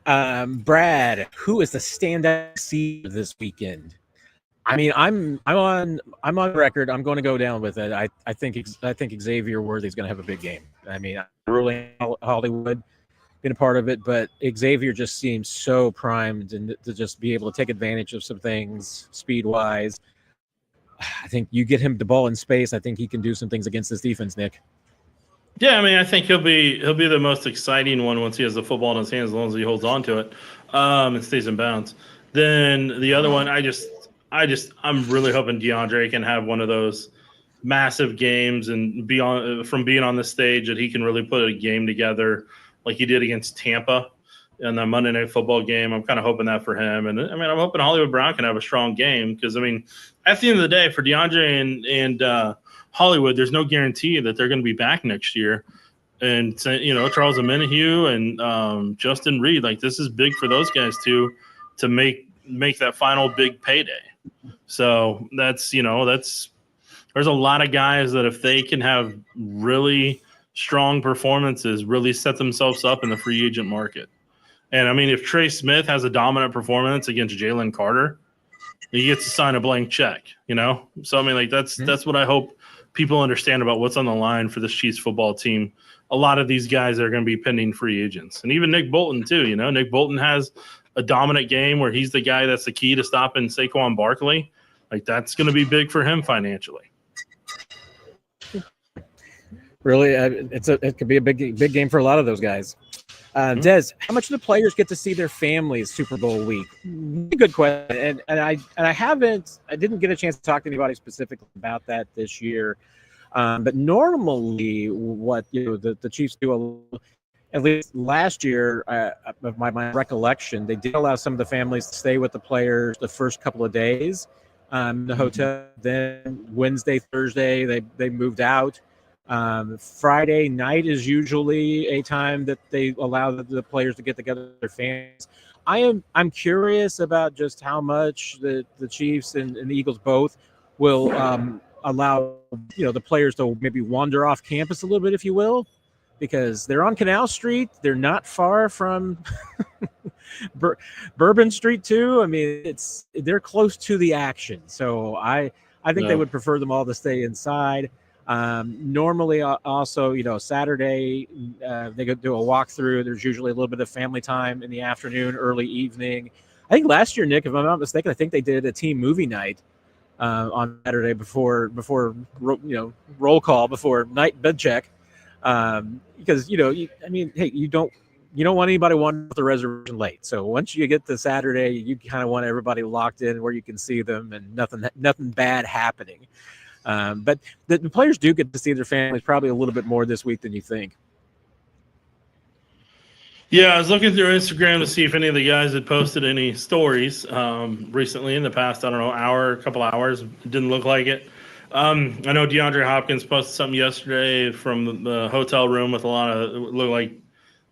Brad, who is the standout seed this weekend? I mean, I'm on record. I'm going to go down with it. I think Xavier Worthy's going to have a big game. I mean, really Hollywood been a part of it, but Xavier just seems so primed and to just be able to take advantage of some things speed wise. I think you get him the ball in space. I think he can do some things against this defense, Nick. Yeah, I mean, I think he'll be the most exciting one once he has the football in his hands, as long as he holds on to it and stays in bounds. Then the other one, I'm really hoping DeAndre can have one of those massive games and from being on the stage that he can really put a game together like he did against Tampa in the Monday Night Football game. I'm kind of hoping that for him. And I mean, I'm hoping Hollywood Brown can have a strong game, because I mean, at the end of the day, for DeAndre and Hollywood, there's no guarantee that they're going to be back next year. And Charles Omenihu and Justin Reed, like, this is big for those guys to make that final big payday. So there's a lot of guys that if they can have really strong performances, really set themselves up in the free agent market. And I mean, if Trey Smith has a dominant performance against Jalen Carter, he gets to sign a blank check, So I mean, like, that's what I hope people understand about what's on the line for this Chiefs football team. A lot of these guys are going to be pending free agents, and even Nick Bolton too. Nick Bolton has a dominant game where he's the guy that's the key to stopping Saquon Barkley. Like, that's going to be big for him financially. Really, it could be a big game for a lot of those guys. Des, how much do the players get to see their families Super Bowl week? Good question, and I didn't get a chance to talk to anybody specifically about that this year. But normally, what the Chiefs do, at least last year, of my recollection, they did allow some of the families to stay with the players the first couple of days in the hotel. Then Wednesday, Thursday, they moved out. Friday night is usually a time that they allow the players to get together with their fans. I'm curious about just how much the Chiefs and the Eagles both will allow the players to maybe wander off campus a little bit, if you will, because they're on Canal Street. They're not far from Bourbon Street too. I mean, they're close to the action, so I think they would prefer them all to stay inside. Normally also, Saturday, they go do a walkthrough. There's usually a little bit of family time in the afternoon, early evening. I think last year, Nick, if I'm not mistaken, I think they did a team movie night on Saturday before roll call, before night bed check. Because, hey, you don't want anybody wanting the reservation late. So once you get to Saturday, you kind of want everybody locked in where you can see them and nothing bad happening. But the players do get to see their families probably a little bit more this week than you think. Yeah, I was looking through Instagram to see if any of the guys had posted any stories recently in the past, couple hours. It didn't look like it. I know DeAndre Hopkins posted something yesterday from the hotel room with a lot of, it looked like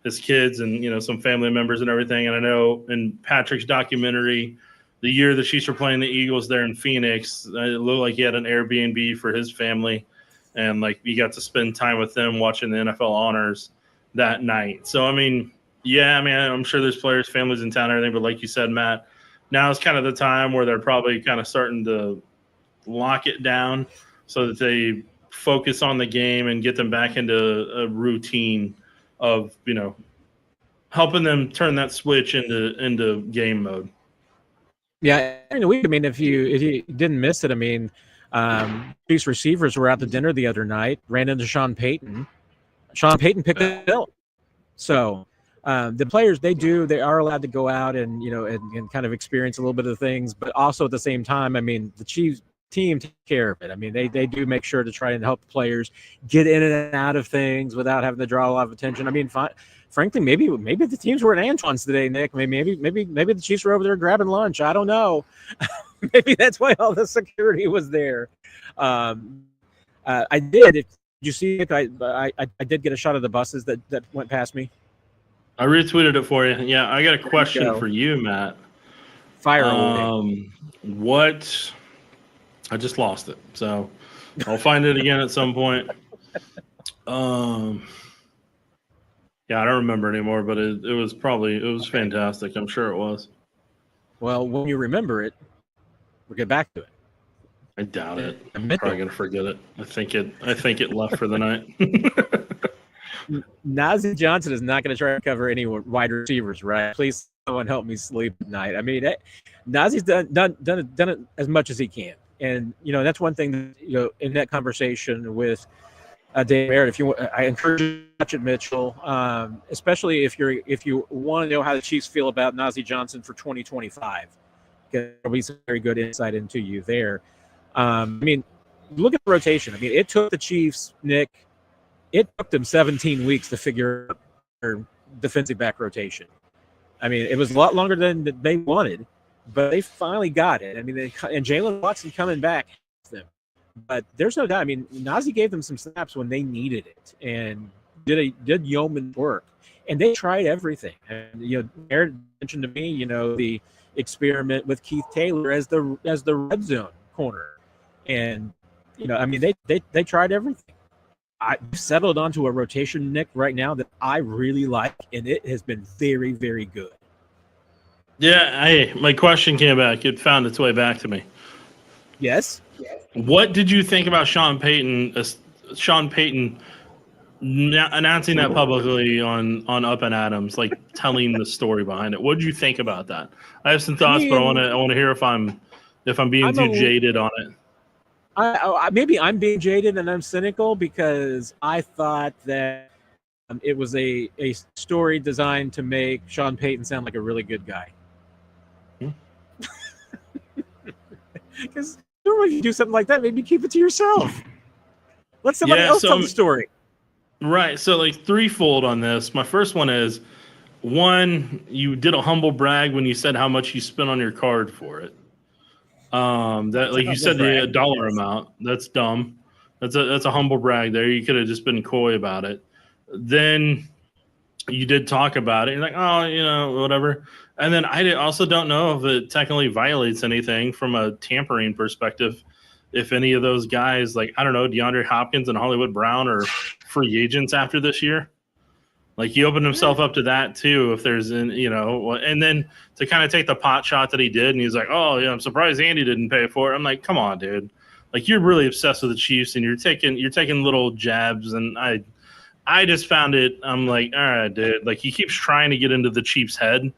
his kids and, some family members and everything. And I know in Patrick's documentary, the year the Chiefs were playing the Eagles there in Phoenix, it looked like he had an Airbnb for his family, and like he got to spend time with them watching the NFL honors that night. So, I mean, I'm sure there's players, families in town and everything, but like you said, Matt, now is kind of the time where they're probably kind of starting to lock it down so that they focus on the game and get them back into a routine of, helping them turn that switch into game mode. Yeah, during the week, I mean, if you didn't miss it, I mean, Chiefs receivers were out to dinner the other night, ran into Sean Payton. Sean Payton picked it up. So the players, they are allowed to go out and, and kind of experience a little bit of things, but also at the same time, I mean, the Chiefs team take care of it. I mean, they do make sure to try and help the players get in and out of things without having to draw a lot of attention. I mean, frankly, maybe the teams were at Antoine's today, Nick. Maybe the Chiefs were over there grabbing lunch. I don't know. Maybe that's why all the security was there. I did. Did you see it? I did get a shot of the buses that went past me. I retweeted it for you. Yeah, I got a question for you, Matt. Fire away. What? I just lost it, so I'll find it again at some point. Yeah, I don't remember anymore, but it was fantastic. I'm sure it was. Well, when you remember it, we'll get back to it. I doubt it. I'm probably gonna forget it. I think it left for the night. Nazeeh Johnson is not going to try to cover any wide receivers, right? Please, someone help me sleep at night. I mean, Nazeeh's done it as much as he can, and that's one thing that, in that conversation with Dave Merritt. I encourage you to watch it, Mitchell, especially if you want to know how the Chiefs feel about Nazeeh Johnson for 2025. Because there'll be some very good insight into you there. I mean, look at the rotation. I mean, it took the Chiefs, Nick. It took them 17 weeks to figure out their defensive back rotation. I mean, it was a lot longer than they wanted, but they finally got it. I mean, and Jaylen Watson coming back helps them. But there's no doubt. I mean, Nazeeh gave them some snaps when they needed it and did yeoman's work. And they tried everything. And Eric mentioned to me, the experiment with Keith Taylor as the red zone corner. And I mean, they tried everything. I settled onto a rotation, Nick, right now that I really like, and it has been very, very good. Yeah, my question came back. It found its way back to me. Yes. What did you think about Sean Payton announcing that publicly on Up and Adams, like telling the story behind it? What did you think about that? I have some thoughts, but I want to hear if I'm being too jaded on it. Maybe I'm being jaded and I'm cynical because I thought that it was a story designed to make Sean Payton sound like a really good guy. Because normally if you do something like that, maybe keep it to yourself. Let somebody else tell the story. Right. So like threefold on this. My first one is, one, you did a humble brag when you said how much you spent on your card for it. That, like you said, the dollar amount. That's dumb. That's a humble brag there. You could have just been coy about it. Then you did talk about it. You're like, oh, whatever. And then I also don't know if it technically violates anything from a tampering perspective. If any of those guys, like, I don't know, DeAndre Hopkins and Hollywood Brown are free agents after this year. Like, he opened himself up to that, too, if there's, and then to kind of take the pot shot that he did, and he's like, oh, yeah, I'm surprised Andy didn't pay for it. I'm like, come on, dude. Like, you're really obsessed with the Chiefs, and you're taking little jabs, and I just found it, I'm like, all right, dude. Like, he keeps trying to get into the Chiefs' head,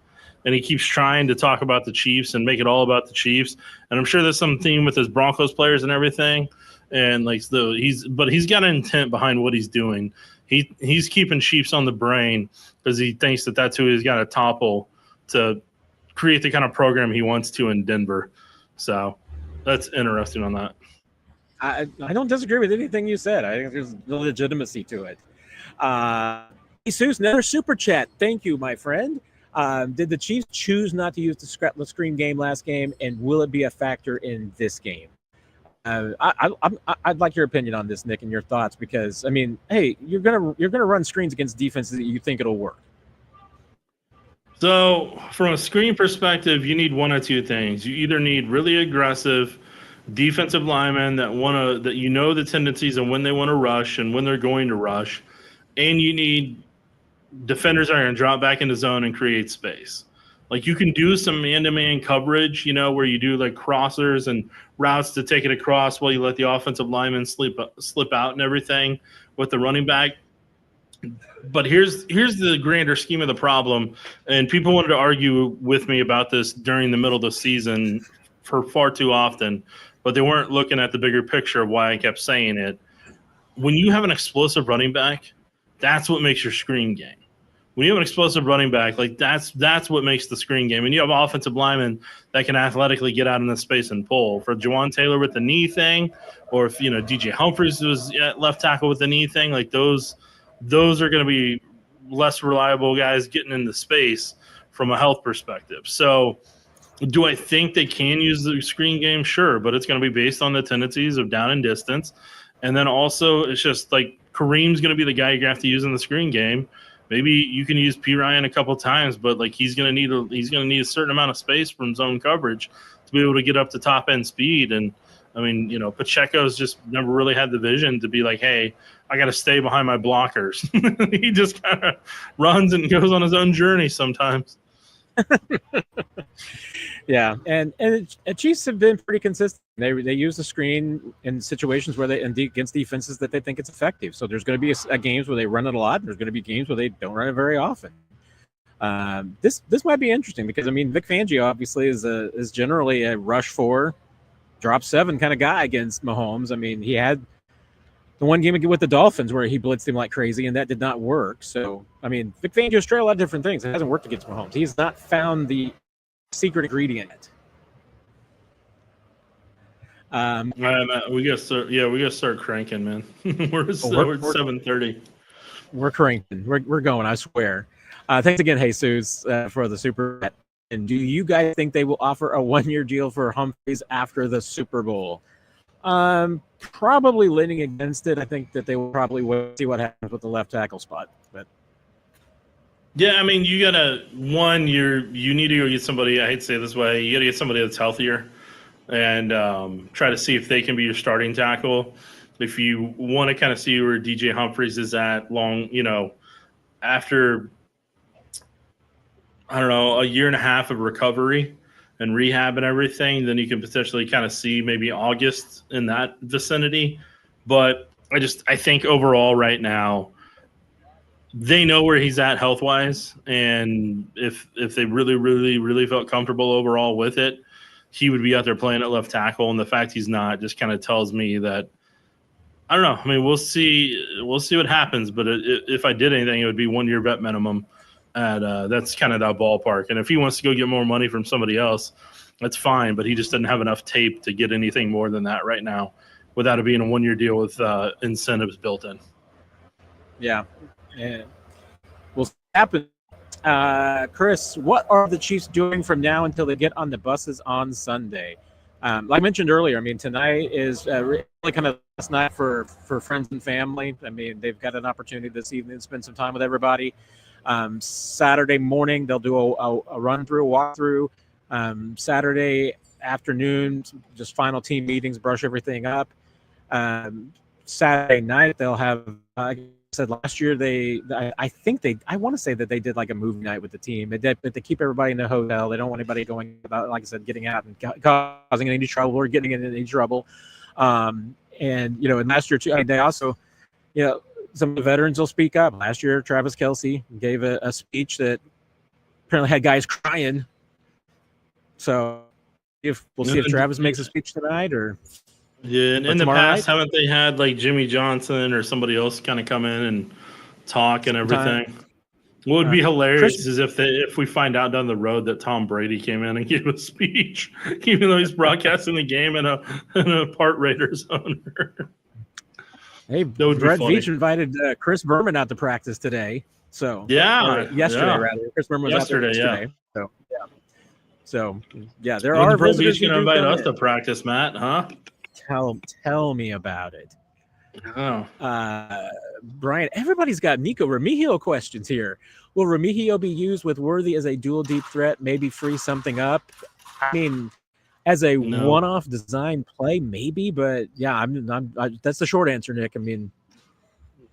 and he keeps trying to talk about the Chiefs and make it all about the Chiefs. And I'm sure there's some theme with his Broncos players and everything. And, like, he's got an intent behind what he's doing. He's keeping Chiefs on the brain because he thinks that that's who he's got to topple to create the kind of program he wants to in Denver. So that's interesting on that. I don't disagree with anything you said. I think there's legitimacy to it. Jesus, another super chat. Thank you, my friend. Did the Chiefs choose not to use the screen game last game, and will it be a factor in this game? I'd like your opinion on this, Nick, and your thoughts, because I mean, hey, you're gonna run screens against defenses that you think it'll work. So from a screen perspective, you need one of two things. You either need really aggressive defensive linemen that the tendencies and when they want to rush and when they're going to rush, and you need defenders that are going to drop back into zone and create space. Like, you can do some man-to-man coverage, where you do like crossers and routes to take it across while you let the offensive lineman slip out and everything with the running back. But here's the grander scheme of the problem, and people wanted to argue with me about this during the middle of the season for far too often. but they weren't looking at the bigger picture of why I kept saying it. When you have an explosive running back, that's what makes your screen game. When you have an explosive running back, like that's what makes the screen game. And you have offensive linemen that can athletically get out in the space and pull. For Jawan Taylor with the knee thing, or if DJ Humphries was at left tackle with the knee thing, like those are going to be less reliable guys getting into space from a health perspective. So do I think they can use the screen game? Sure, but it's going to be based on the tendencies of down and distance. And then also it's just like Kareem's going to be the guy you're going to have to use in the screen game. Maybe you can use P. Ryan a couple times, but like he's going to need a certain amount of space from zone coverage to be able to get up to top end speed. And I mean, Pacheco's just never really had the vision to be like, hey, I got to stay behind my blockers. He just kind of runs and goes on his own journey sometimes. Yeah, and Chiefs have been pretty consistent. They use the screen in situations where against defenses that they think it's effective. So there's going to be games where they run it a lot. There's going to be games where they don't run it very often. This might be interesting because I mean Vic Fangio obviously is generally a rush 4, drop 7 kind of guy against Mahomes. I mean he had the one game with the Dolphins where he blitzed him like crazy and that did not work. So I mean Vic Fangio's tried a lot of different things. It hasn't worked against Mahomes. He's not found the secret ingredient. We gotta start cranking, man. we're at 7:30. We're cranking. We're going. I swear. Thanks again, Jesus, for the super chat. And do you guys think they will offer a 1-year deal for Humphries after the Super Bowl? Probably leaning against it. I think that they will probably wait to see what happens with the left tackle spot. But yeah, I mean, you gotta you need to go get somebody. I hate to say it this way, you gotta get somebody that's healthier and try to see if they can be your starting tackle. If you want to kind of see where DJ Humphries is at after I don't know, a year and a half of recovery and rehab and everything, then you can potentially kind of see maybe August in that vicinity. But I think overall right now, they know where he's at health-wise, and if they really, really, really felt comfortable overall with it, he would be out there playing at left tackle. And the fact he's not just kind of tells me that I don't know. I mean, we'll see what happens. But if I did anything, it would be 1-year vet minimum. That's kind of that ballpark. And if he wants to go get more money from somebody else, that's fine. But he just doesn't have enough tape to get anything more than that right now, without it being a 1-year deal with incentives built in. Yeah. Yeah. We'll see what happens. Chris, what are the Chiefs doing from now until they get on the buses on Sunday? Like I mentioned earlier, I mean, tonight is really kind of last night for friends and family. I mean, they've got an opportunity this evening to spend some time with everybody. Saturday morning, they'll do a run-through, walk-through. Saturday afternoon, just final team meetings, brush everything up. Saturday night, they'll have like I said last year, I want to say that they did like a movie night with the team. They keep everybody in the hotel. They don't want anybody going about, like I said, getting out and causing any trouble or getting in any trouble. And last year too, I mean, they also, some of the veterans will speak up. Last year, Travis Kelce gave a speech that apparently had guys crying. So we'll see if Travis makes a speech tonight or. Yeah, and in the past, haven't they had like Jimmy Johnson or somebody else kind of come in and talk and everything? What would be hilarious is if we find out down the road that Tom Brady came in and gave a speech, even though he's broadcasting the game in a part Raiders owner. Hey, Brett Veach invited Chris Berman out to practice today. So yesterday rather. Chris Berman was yesterday, out there yesterday. So there are visitors. He's going to invite us to practice, Matt, huh? Tell me about it. Oh. Brian, everybody's got Nico Remigio questions here. Will Remigio be used with Worthy as a dual deep threat, maybe free something up? I mean, as a one-off design play, maybe, but yeah, that's the short answer, Nick. I mean,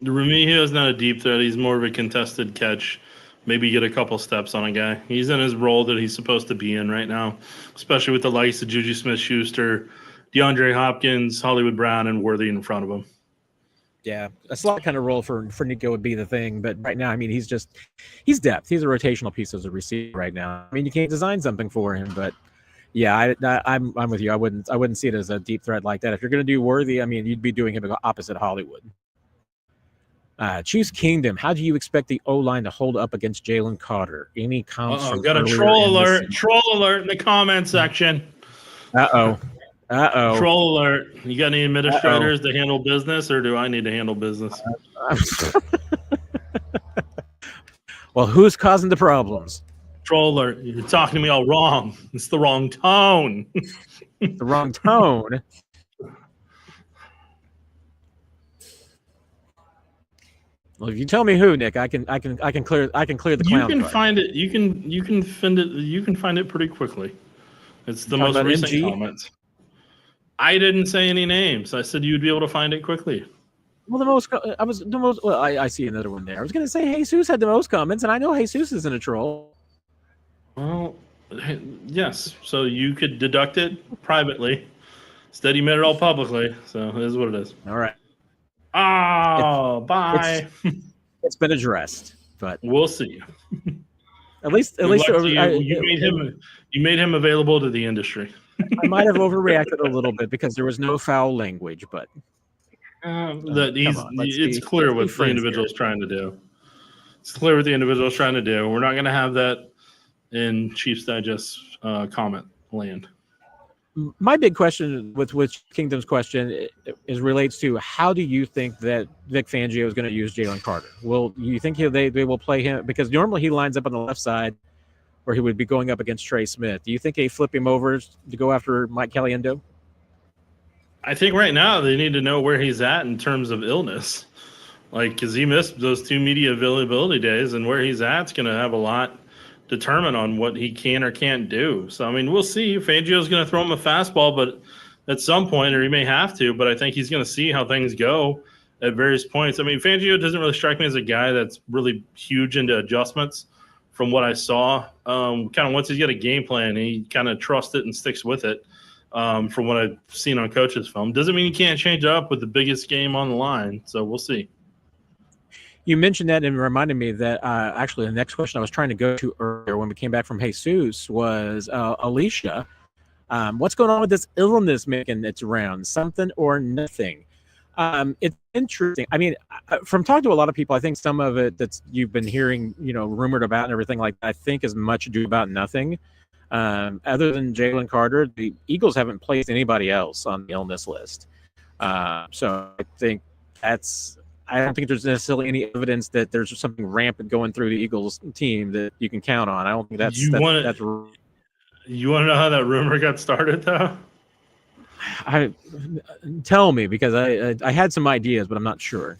Remigio is not a deep threat. He's more of a contested catch. Maybe get a couple steps on a guy. He's in his role that he's supposed to be in right now, especially with the likes of Juju Smith-Schuster, DeAndre Hopkins, Hollywood Brown, and Worthy in front of him. Yeah, a slot kind of role for Nico would be the thing, but right now, I mean, he's depth. He's a rotational piece as a receiver right now. I mean, you can't design something for him, but Yeah, I'm with you. I wouldn't see it as a deep threat like that. If you're going to do Worthy, I mean, you'd be doing him opposite Hollywood. Chiefs Kingdom. How do you expect the O line to hold up against Jalen Carter? Any comps from got a earlier troll in alert! Troll alert in the comment section. Uh oh. Troll alert! You got any administrators to handle business, or do I need to handle business? Well, who's causing the problems? Troll alert! You're talking to me all wrong. It's the wrong tone. The wrong tone. Well, if you tell me who, Nick, I can clear the clown. You can card. find it. You can find it. You can find it pretty quickly. It's the most recent comments. I didn't say any names. I said you'd be able to find it quickly. Well, Well, I see another one there. I was going to say Jesus had the most comments, and I know Jesus isn't a troll. Well, yes. So you could deduct it privately. Instead, you made it all publicly. So it is what it is. All right. Oh, bye. It's been addressed, but we'll see. At least you made him available to the industry. I might have overreacted a little bit because there was no foul language, but it's clear what the individual is trying to do. It's clear what the individual is trying to do. We're not going to have that in Chiefs Digest comment land. My big question with Kingdom's question is relates to how do you think that Vic Fangio is going to use Jalen Carter? Will you think they will play him, because normally he lines up on the left side where he would be going up against Trey Smith? Do you think they flip him over to go after Mike Caliendo? I think right now they need to know where he's at in terms of illness, because he missed those 2 media availability days, and where he's at is going to have a lot determine on what he can or can't do. So, I mean, we'll see. Fangio's going to throw him a fastball, but at some point, or he may have to, but I think he's going to see how things go at various points. I mean, Fangio doesn't really strike me as a guy that's really huge into adjustments from what I saw. Kind of once he's got a game plan, he kind of trusts it and sticks with it from what I've seen on coaches' film. Doesn't mean he can't change up with the biggest game on the line, so we'll see. You mentioned that and reminded me that actually the next question I was trying to go to earlier when we came back from Jesus was Alicia. What's going on with this illness making its rounds? Something or nothing? It's interesting. I mean, from talking to a lot of people, I think some of it that you've been hearing, rumored about and everything like that, I think is much ado about nothing. Other than Jalen Carter, the Eagles haven't placed anybody else on the illness list. So I think I don't think there's necessarily any evidence that there's something rampant going through the Eagles team that you can count on. I don't think that's. You want to know how that rumor got started, though? Tell me, because I had some ideas, but I'm not sure.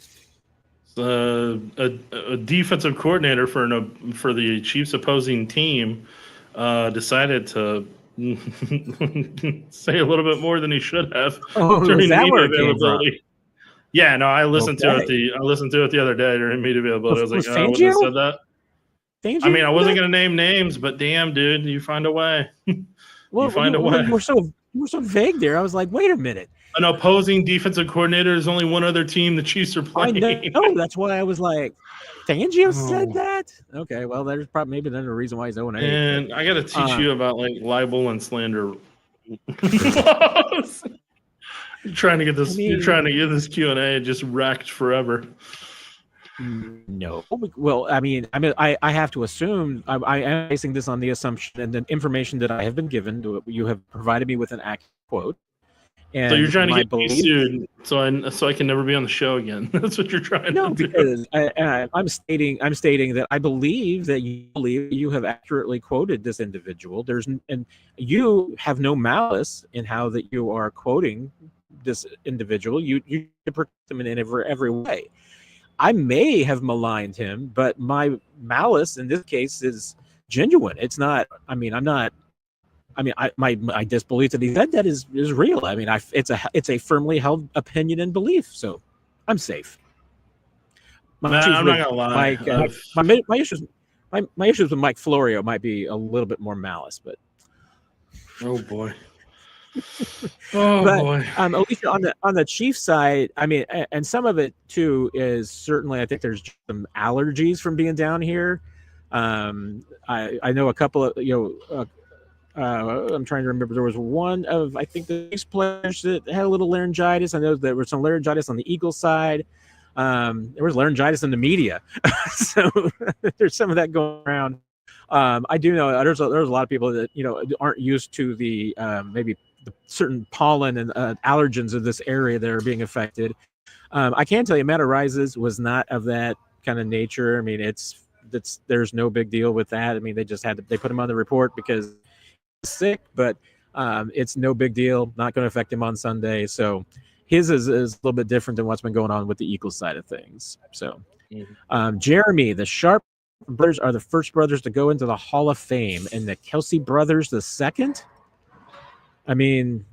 A defensive coordinator for the Chiefs opposing team decided to say a little bit more than he should have during media availability. Yeah, no, I listened to it. I listened to it the other day during media availability. I was like, I wouldn't have said that. I mean, I wasn't going to name names, but damn, dude, you find a way. Well, you find a way. You were so vague there. I was like, wait a minute. An opposing defensive coordinator is only one other team the Chiefs are playing. I know. That's why I was like, Fangio said that? Okay, well, there's probably maybe another reason why he's 0-8. And I got to teach you about libel and slander. You're trying to get this Q&A just racked forever. No. Well, I have to assume I am basing this on the assumption and the information that I have been given. You have provided me with an accurate quote. And so you're trying to get me sued so I can never be on the show again. That's what you're trying to do. No, because I'm stating that I believe that you have accurately quoted this individual. And you have no malice in how that you are quoting this individual. You protect them in every way. I may have maligned him, but my malice in this case is genuine. It's not. My disbelief that he said that is real. I mean, it's a firmly held opinion and belief. So I'm safe. I'm not gonna lie. My issues with Mike Florio might be a little bit more malice, but oh boy. Boy. Alicia, on the Chiefs side, I mean, and some of it too is certainly, I think there's some allergies from being down here. I know a couple of I'm trying to remember. There was one of, I think, the Chiefs players that had a little laryngitis. I know there was some laryngitis on the Eagles side. There was laryngitis in the media. So there's some of that going around. I do know there's a lot of people that, aren't used to the maybe the certain pollen and allergens of this area that are being affected. I can tell you, Matt Arises was not of that kind of nature. I mean, there's no big deal with that. I mean, they put him on the report because he's sick, but it's no big deal. Not going to affect him on Sunday. So his is a little bit different than what's been going on with the Eagles side of things. So Jeremy, the Sharp brothers are the first brothers to go into the Hall of Fame, and the Kelsey brothers the second. I mean,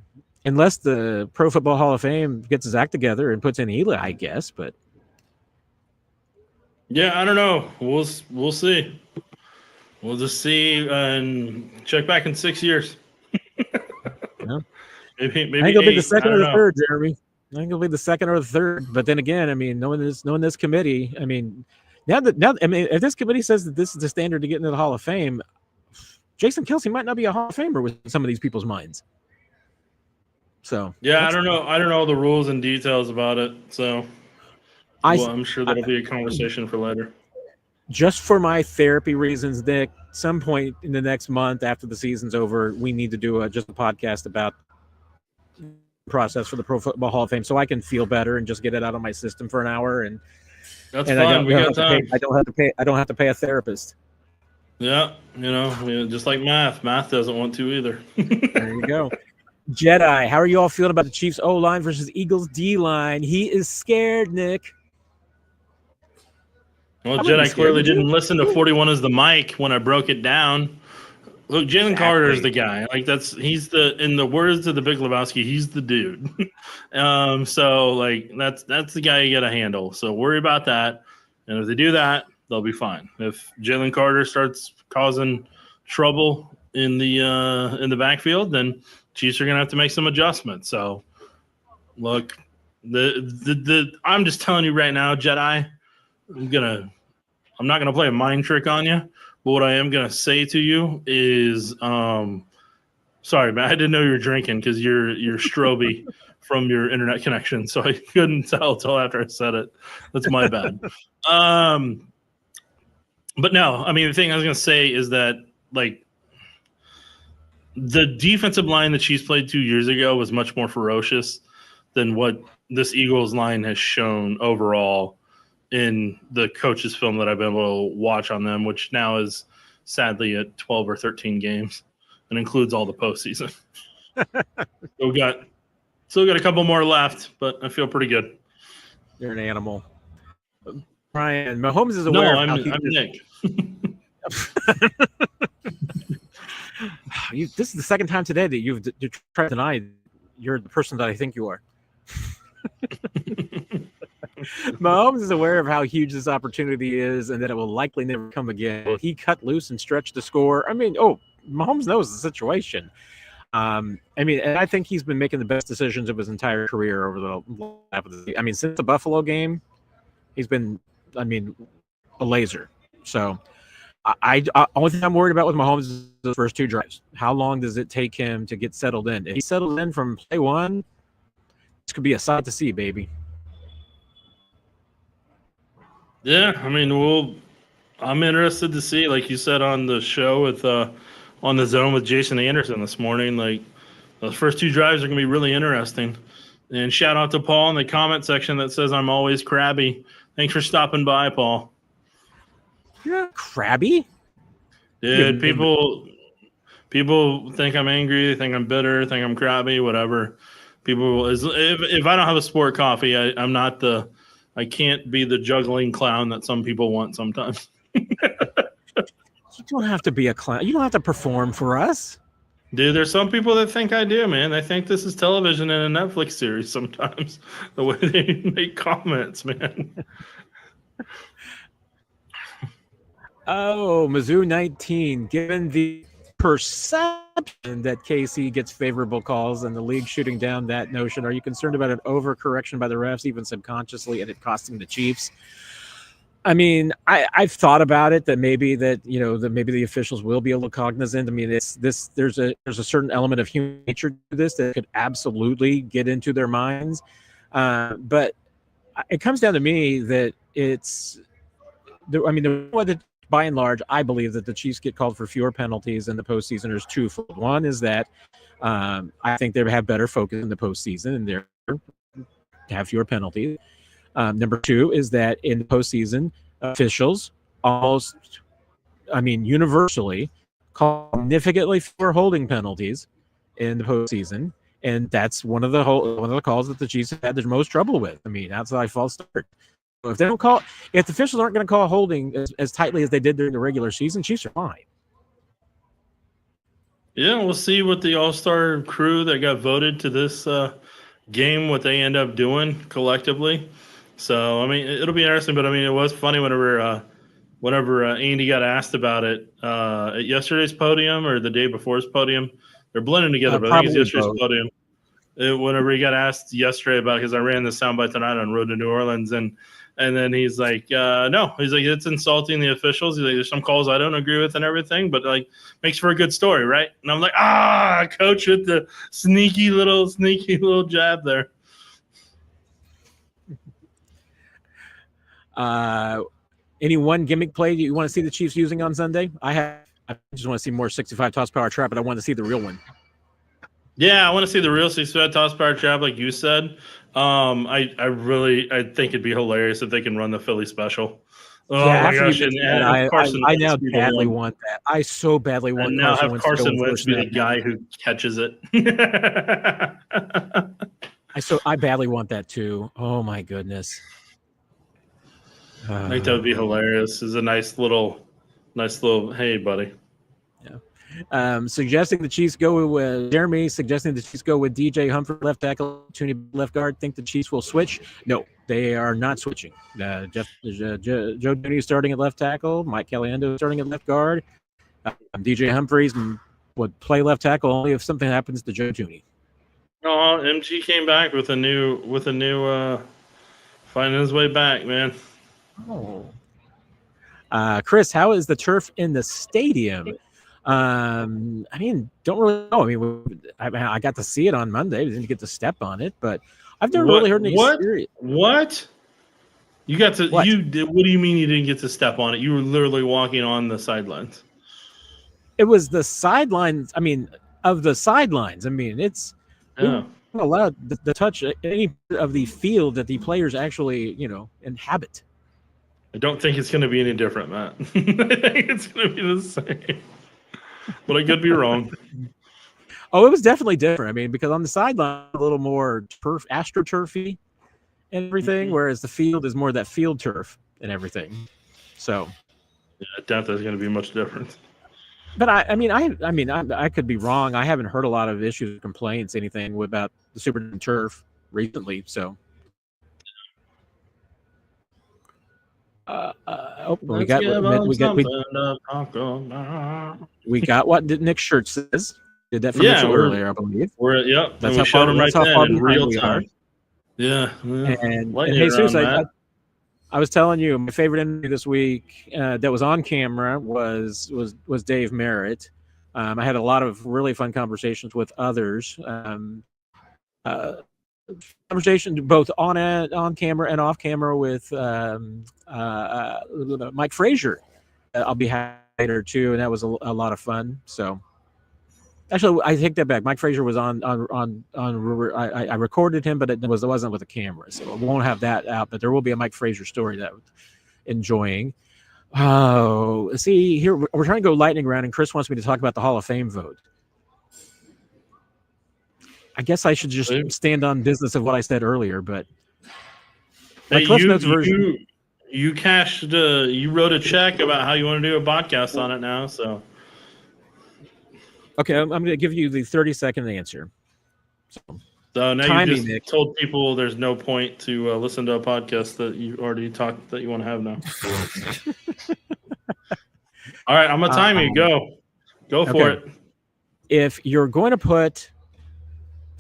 unless the Pro Football Hall of Fame gets his act together and puts in Eli, I guess. But yeah, I don't know. We'll see. We'll just see and check back in 6 years. Yeah. Maybe I think it'll be the second or the know. third, Jeremy. I think it'll be the second or the third. But then again, I mean, knowing this committee, I mean, now, I mean, if this committee says that this is the standard to get into the Hall of Fame, Jason Kelsey might not be a Hall of Famer with some of these people's minds. So yeah, I don't know. I don't know the rules and details about it. So I'm sure that'll be a conversation for later. Just for my therapy reasons, Nick, some point in the next month after the season's over, we need to do just a podcast about the process for the Pro Football Hall of Fame, so I can feel better and just get it out of my system for an hour. And that's fine. We got time. I don't have to pay a therapist. Yeah, just like math. Math doesn't want to either. There you go. Jedi, how are you all feeling about the Chiefs O-line versus Eagles D-line? He is scared, Nick. Well, Jedi clearly didn't listen to 41 as the mic when I broke it down. Look, Jalen Carter is the guy. Like he's in the words of the Big Lebowski, he's the dude. So like that's the guy you got to handle. So worry about that. And if they do that, they'll be fine. If Jalen Carter starts causing trouble in the backfield, then Chiefs are gonna have to make some adjustments. So look, I'm just telling you right now, Jedi. I'm not gonna play a mind trick on you, but what I am gonna say to you is, sorry, man, I didn't know you were drinking because you're stroby from your internet connection, so I couldn't tell till after I said it. That's my bad. But no, I mean the thing I was gonna say is that like the defensive line the Chiefs played 2 years ago was much more ferocious than what this Eagles line has shown overall in the coaches' film that I've been able to watch on them, which now is sadly at 12 or 13 games and includes all the postseason. Still got a couple more left, but I feel pretty good. You're an animal. Brian, Mahomes is aware. No, I'm Nick. This is the second time today that you've tried to deny you're the person that I think you are. Mahomes is aware of how huge this opportunity is and that it will likely never come again. He cut loose and stretched the score. I mean, Mahomes knows the situation. I mean, and I think he's been making the best decisions of his entire career over the since the Buffalo game, he's been, a laser. So I only thing I'm worried about with Mahomes is the first two drives. How long does it take him to get settled in? If he's settled in from play one, this could be a sight to see, baby. Yeah, I mean, I'm interested to see, like you said on the show with on the zone with Jason Anderson this morning. Like those first two drives are going to be really interesting. And shout out to Paul in the comment section that says I'm always crabby. Thanks for stopping by, Paul. You're not crabby. Dude, people think I'm angry, think I'm bitter, think I'm crabby, whatever. If I don't have a sport coffee, I can't be the juggling clown that some people want sometimes. You don't have to be a clown. You don't have to perform for us. Dude, there's some people that think I do, man. They think this is television in a Netflix series sometimes, the way they make comments, man. Oh, Mizzou 19. Given the perception that KC gets favorable calls and the league shooting down that notion, are you concerned about an overcorrection by the refs, even subconsciously, and it costing the Chiefs? I mean, I've thought about it that maybe the officials will be able to cognizant. I mean, there's a certain element of human nature to this that could absolutely get into their minds, but it comes down to me that by and large, I believe that the Chiefs get called for fewer penalties in the postseason. There's twofold. One is that I think they have better focus in the postseason and they have fewer penalties. Number two is that in the postseason, officials universally call significantly fewer holding penalties in the postseason, and that's one of the calls that the Chiefs have had the most trouble with. I mean, that's how false start. If the officials aren't going to call holding as tightly as they did during the regular season, Chiefs are fine. Yeah, we'll see what the All-Star crew that got voted to this game, what they end up doing collectively. So, I mean, it'll be interesting, but I mean, it was funny whenever Andy got asked about it at yesterday's podium or the day before's podium. They're blending together, but I think it's yesterday's podium. Whenever he got asked yesterday about it, because I ran the soundbite tonight on Road to New Orleans, and then he's like, no. He's like, it's insulting the officials. He's like, there's some calls I don't agree with and everything, but like makes for a good story, right? And I'm like, coach with the sneaky little jab there. Any one gimmick play that you want to see the Chiefs using on Sunday? I just want to see more 65 toss power trap, but I want to see the real one. Yeah, I want to see the real 65 toss power trap, like you said. I think it'd be hilarious if they can run the Philly special. Oh my gosh! I now badly want that. I so badly want. And now have Carson Wentz be the guy who catches it. I badly want that too. Oh my goodness! I think that would be hilarious. Is a nice little, hey, buddy. Yeah. Suggesting the Chiefs go with Jeremy. Suggesting the Chiefs go with DJ Humphrey left tackle, Tooney left guard. Think the Chiefs will switch? No, they are not switching. Joe Tooney is starting at left tackle. Mike Caliendo is starting at left guard. DJ Humphreys would play left tackle only if something happens to Joe Tooney. Oh, MG came back with a new finding his way back, man. Oh. Chris, how is the turf in the stadium? I mean, don't really know. I mean, I got to see it on Monday. I didn't get to step on it, but I've never really heard any experience. What? You got to? What? You did? What do you mean you didn't get to step on it? You were literally walking on the sidelines. It was the sidelines. I mean, of the sidelines. I mean, it's we weren't allowed to touch any of the field that the players actually, inhabit. I don't think it's going to be any different, Matt. I think it's going to be the same. But I could be wrong. Oh, it was definitely different. I mean, because on the sideline, a little more astroturfy and everything, whereas the field is more that field turf and everything. So, yeah, I doubt there's going to be much difference. But I could be wrong. I haven't heard a lot of issues, complaints, anything about the Super turf recently. So. We got what Nick's shirt says. Did that for Mitchell earlier, I believe. That's how far right then in real time. Yeah. And hey, seriously, I was telling you my favorite interview this week that was on camera was Dave Merritt. I had a lot of really fun conversations with others. Conversation both on camera and off camera with Mike Frazier. I'll be later too, and that was a lot of fun. So, actually, I take that back. Mike Frazier was on. I recorded him, but it wasn't with a camera, so I won't have that out. But there will be a Mike Frazier story that I'm enjoying. Oh, see here we're trying to go lightning round, and Chris wants me to talk about the Hall of Fame vote. I guess I should just stand on business of what I said earlier, but hey, you cashed, you wrote a check about how you want to do a podcast on it now. So, okay, I'm going to give you the 30-second answer. So now you just told people there's no point to listen to a podcast that you already talked that you want to have now. All right, I'm gonna time you. Go for it. If you're going to put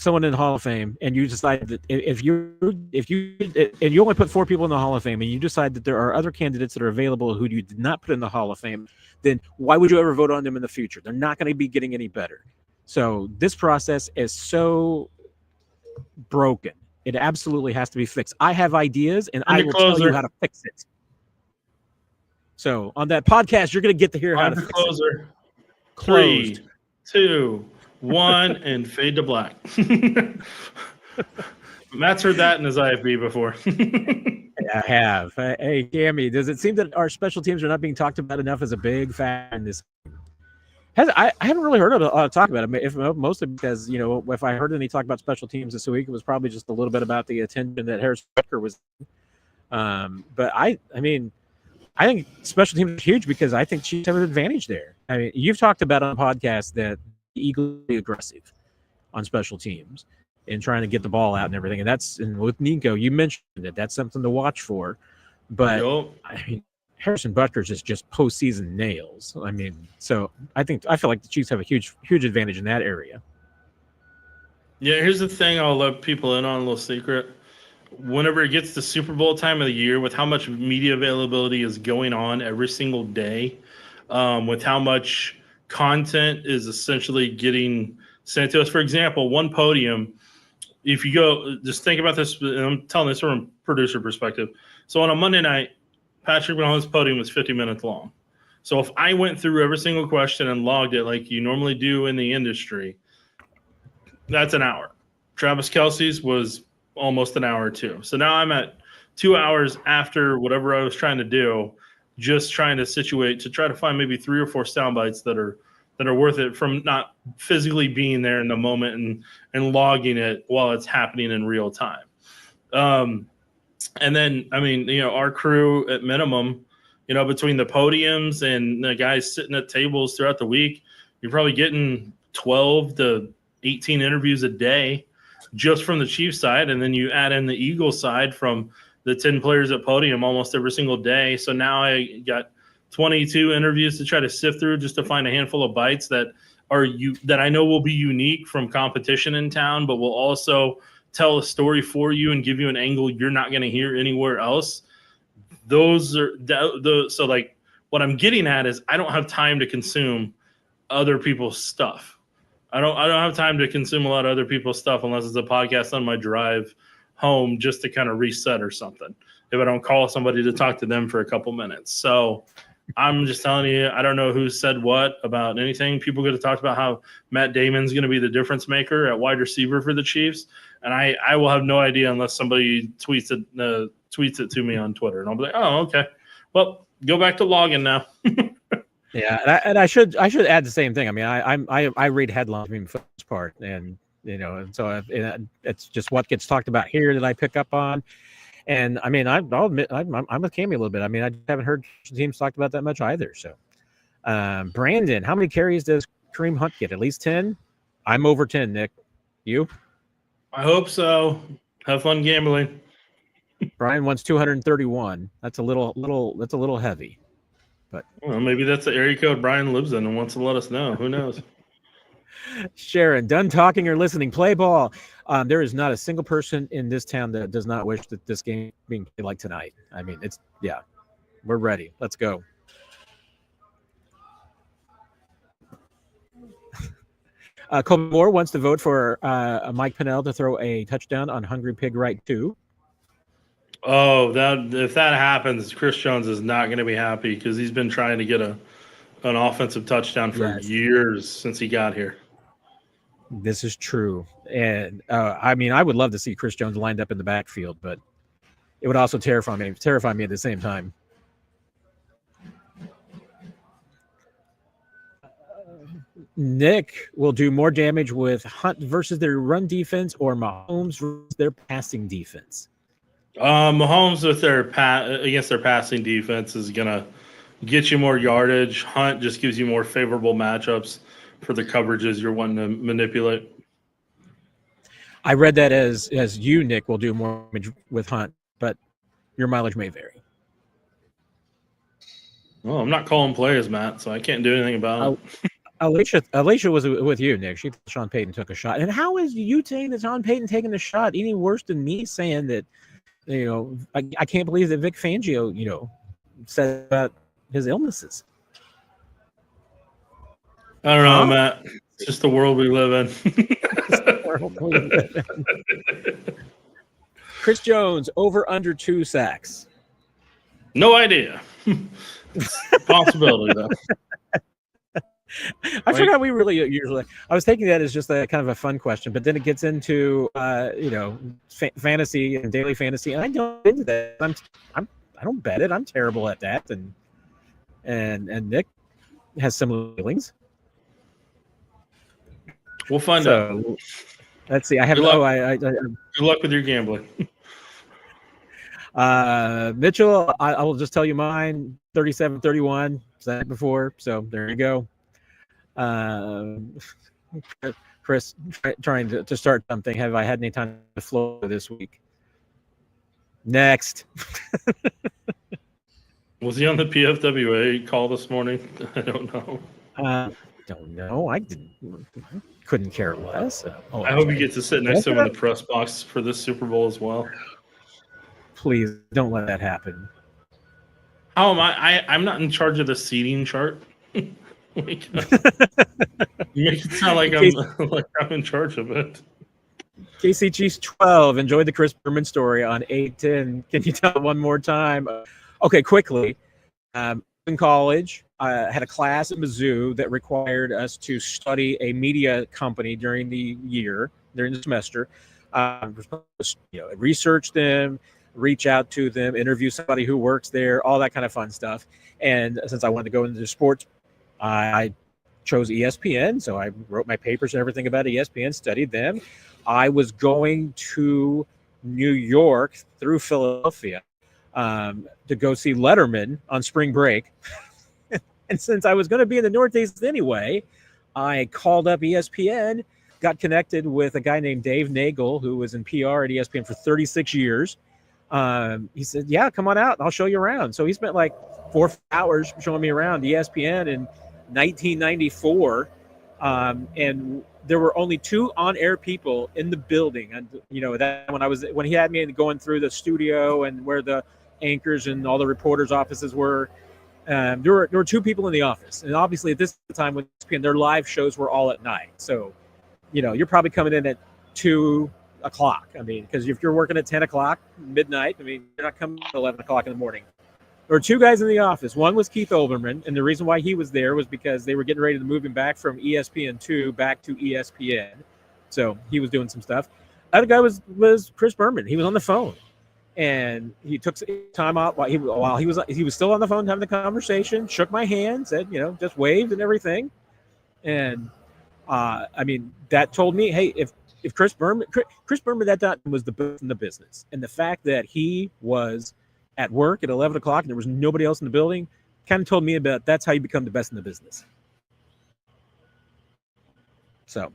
someone in the Hall of Fame, and you decide that if you and you only put 4 people in the Hall of Fame, and you decide that there are other candidates that are available who you did not put in the Hall of Fame, then why would you ever vote on them in the future? They're not going to be getting any better. So this process is so broken. It absolutely has to be fixed. I have ideas, and I will tell you how to fix it. So on that podcast, you're going to get to hear how to fix it. Closed. 3, 2, 1, and fade to black. Matt's heard that in his IFB before. I have. Hey, Cammy, does it seem that our special teams are not being talked about enough as a big factor in this? I haven't really heard a lot of talk about it. Mostly because, if I heard any talk about special teams this week, it was probably just a little bit about the attention that Harrison Butker was. But I think special teams are huge because I think Chiefs have an advantage there. I mean, you've talked about on podcasts that eagerly aggressive on special teams and trying to get the ball out and everything. And with Nico, you mentioned that that's something to watch for. But I mean, Harrison Butker's is just postseason nails. I mean, so I feel like the Chiefs have a huge advantage in that area. Yeah, here's the thing I'll let people in on, a little secret. Whenever it gets to Super Bowl time of the year, with how much media availability is going on every single day, with how much content is essentially getting sent to us. For example, one podium, if you go, just think about this, and I'm telling this from a producer perspective. So on a Monday night, Patrick Mahomes' podium was 50 minutes long. So if I went through every single question and logged it like you normally do in the industry, that's an hour. Travis Kelce's was almost an hour too. So now I'm at 2 hours after whatever I was trying to do, just trying to situate to try to find maybe 3 or 4 sound bites that are worth it from not physically being there in the moment and logging it while it's happening in real time. And then, I mean, our crew at minimum, between the podiums and the guys sitting at tables throughout the week, you're probably getting 12 to 18 interviews a day just from the Chiefs side. And then you add in the Eagles side from the 10 players at podium almost every single day. So now I got 22 interviews to try to sift through just to find a handful of bites that I know will be unique from competition in town, but will also tell a story for you and give you an angle you're not going to hear anywhere else. Those are so like what I'm getting at is I don't have time to consume other people's stuff. I don't have time to consume a lot of other people's stuff unless it's a podcast on my drive home just to kind of reset or something. If I don't call somebody to talk to them for a couple minutes. So I'm just telling you, I don't know who said what about anything. People could have talked about how Matt Damon's going to be the difference maker at wide receiver for the Chiefs. And I will have no idea unless somebody tweets it to me on Twitter. And I'll be like, oh, okay. Well, go back to logging now. Yeah, and I should add the same thing. I mean, I read headlines for the most part, and and so it's just what gets talked about here that I pick up on. And I mean, I'll admit I'm with Cammy a little bit. I mean, I haven't heard teams talked about that much either. So, Brandon, how many carries does Kareem Hunt get? At least 10. I'm over 10. Nick, you? I hope so. Have fun gambling. Brian wants 231. That's a little heavy. But well, maybe that's the area code Brian lives in and wants to let us know. Who knows? Sharon, done talking or listening. Play ball. There is not a single person in this town that does not wish that this game being played like tonight. I mean, we're ready. Let's go. Colby Moore wants to vote for Mike Pennell to throw a touchdown on Hungry Pig Right 2. Oh, if that happens, Chris Jones is not going to be happy because he's been trying to get an offensive touchdown for years since he got here. This is true. And I mean, I would love to see Chris Jones lined up in the backfield, but it would also terrify me at the same time. Nick will do more damage with Hunt versus their run defense or Mahomes versus their passing defense. Mahomes with against their passing defense is gonna get you more yardage. Hunt just gives you more favorable matchups for the coverages you're wanting to manipulate. I read that as you, Nick, will do more damage with Hunt, but your mileage may vary. Well, I'm not calling plays, Matt, so I can't do anything about it. Alicia was with you, Nick. She thought Sean Payton took a shot. And how is you saying that Sean Payton taking a shot any worse than me saying that, I can't believe that Vic Fangio, said about his illnesses. I don't know, Matt. It's just the world we live in. Chris Jones, over under 2 sacks. No idea. Possibility, though. I forgot we really usually. I was taking that as just a kind of a fun question, but then it gets into fantasy and daily fantasy, and I don't into that. I don't bet it. I'm terrible at that, and Nick has similar feelings. We'll find out. Let's see. I have. Good luck with your gambling. Mitchell, I will just tell you mine. 37-31. Said it before, so there you go. Chris, trying to start something. Have I had any time to flow this week? Next. Was he on the PFWA call this morning? I don't know. Don't know. I couldn't care less. I hope you get to sit next to him in the press box for this Super Bowl as well. Please don't let that happen. How am I? I'm not in charge of the seating chart. Make it sound like I'm in charge of it. KC Chiefs 12. Enjoyed the Chris Berman story on 8-10. Can you tell it one more time? Okay, quickly. In college, I had a class at Mizzou that required us to study a media company during the semester. Research them, reach out to them, interview somebody who works there, all that kind of fun stuff. And since I wanted to go into sports, I chose ESPN, so I wrote my papers and everything about ESPN, studied them. I was going to New York through Philadelphia to go see Letterman on spring break. And since I was going to be in the Northeast anyway, I called up ESPN, got connected with a guy named Dave Nagel, who was in PR at ESPN for 36 years. He said, yeah, come on out. I'll show you around. So he spent like 4 hours showing me around ESPN in 1994. And there were only 2 on-air people in the building. And, that when he had me going through the studio and where the anchors and all the reporters' offices were, there were 2 people in the office. And obviously at this time with ESPN, their live shows were all at night. So, you're probably coming in at 2 o'clock. I mean, because if you're working at 10 o'clock, midnight, you're not coming at 11 o'clock in the morning. There were 2 guys in the office. One was Keith Olbermann, and the reason why he was there was because they were getting ready to move him back from ESPN2 back to ESPN. So he was doing some stuff. The other guy was Chris Berman. He was on the phone, and he took time out while he was still on the phone having the conversation. Shook my hand, said just waved and everything, and that told me, hey, if Chris Berman that time was the best in the business, and the fact that he was at work at 11 o'clock and there was nobody else in the building kind of told me about that's how you become the best in the business. So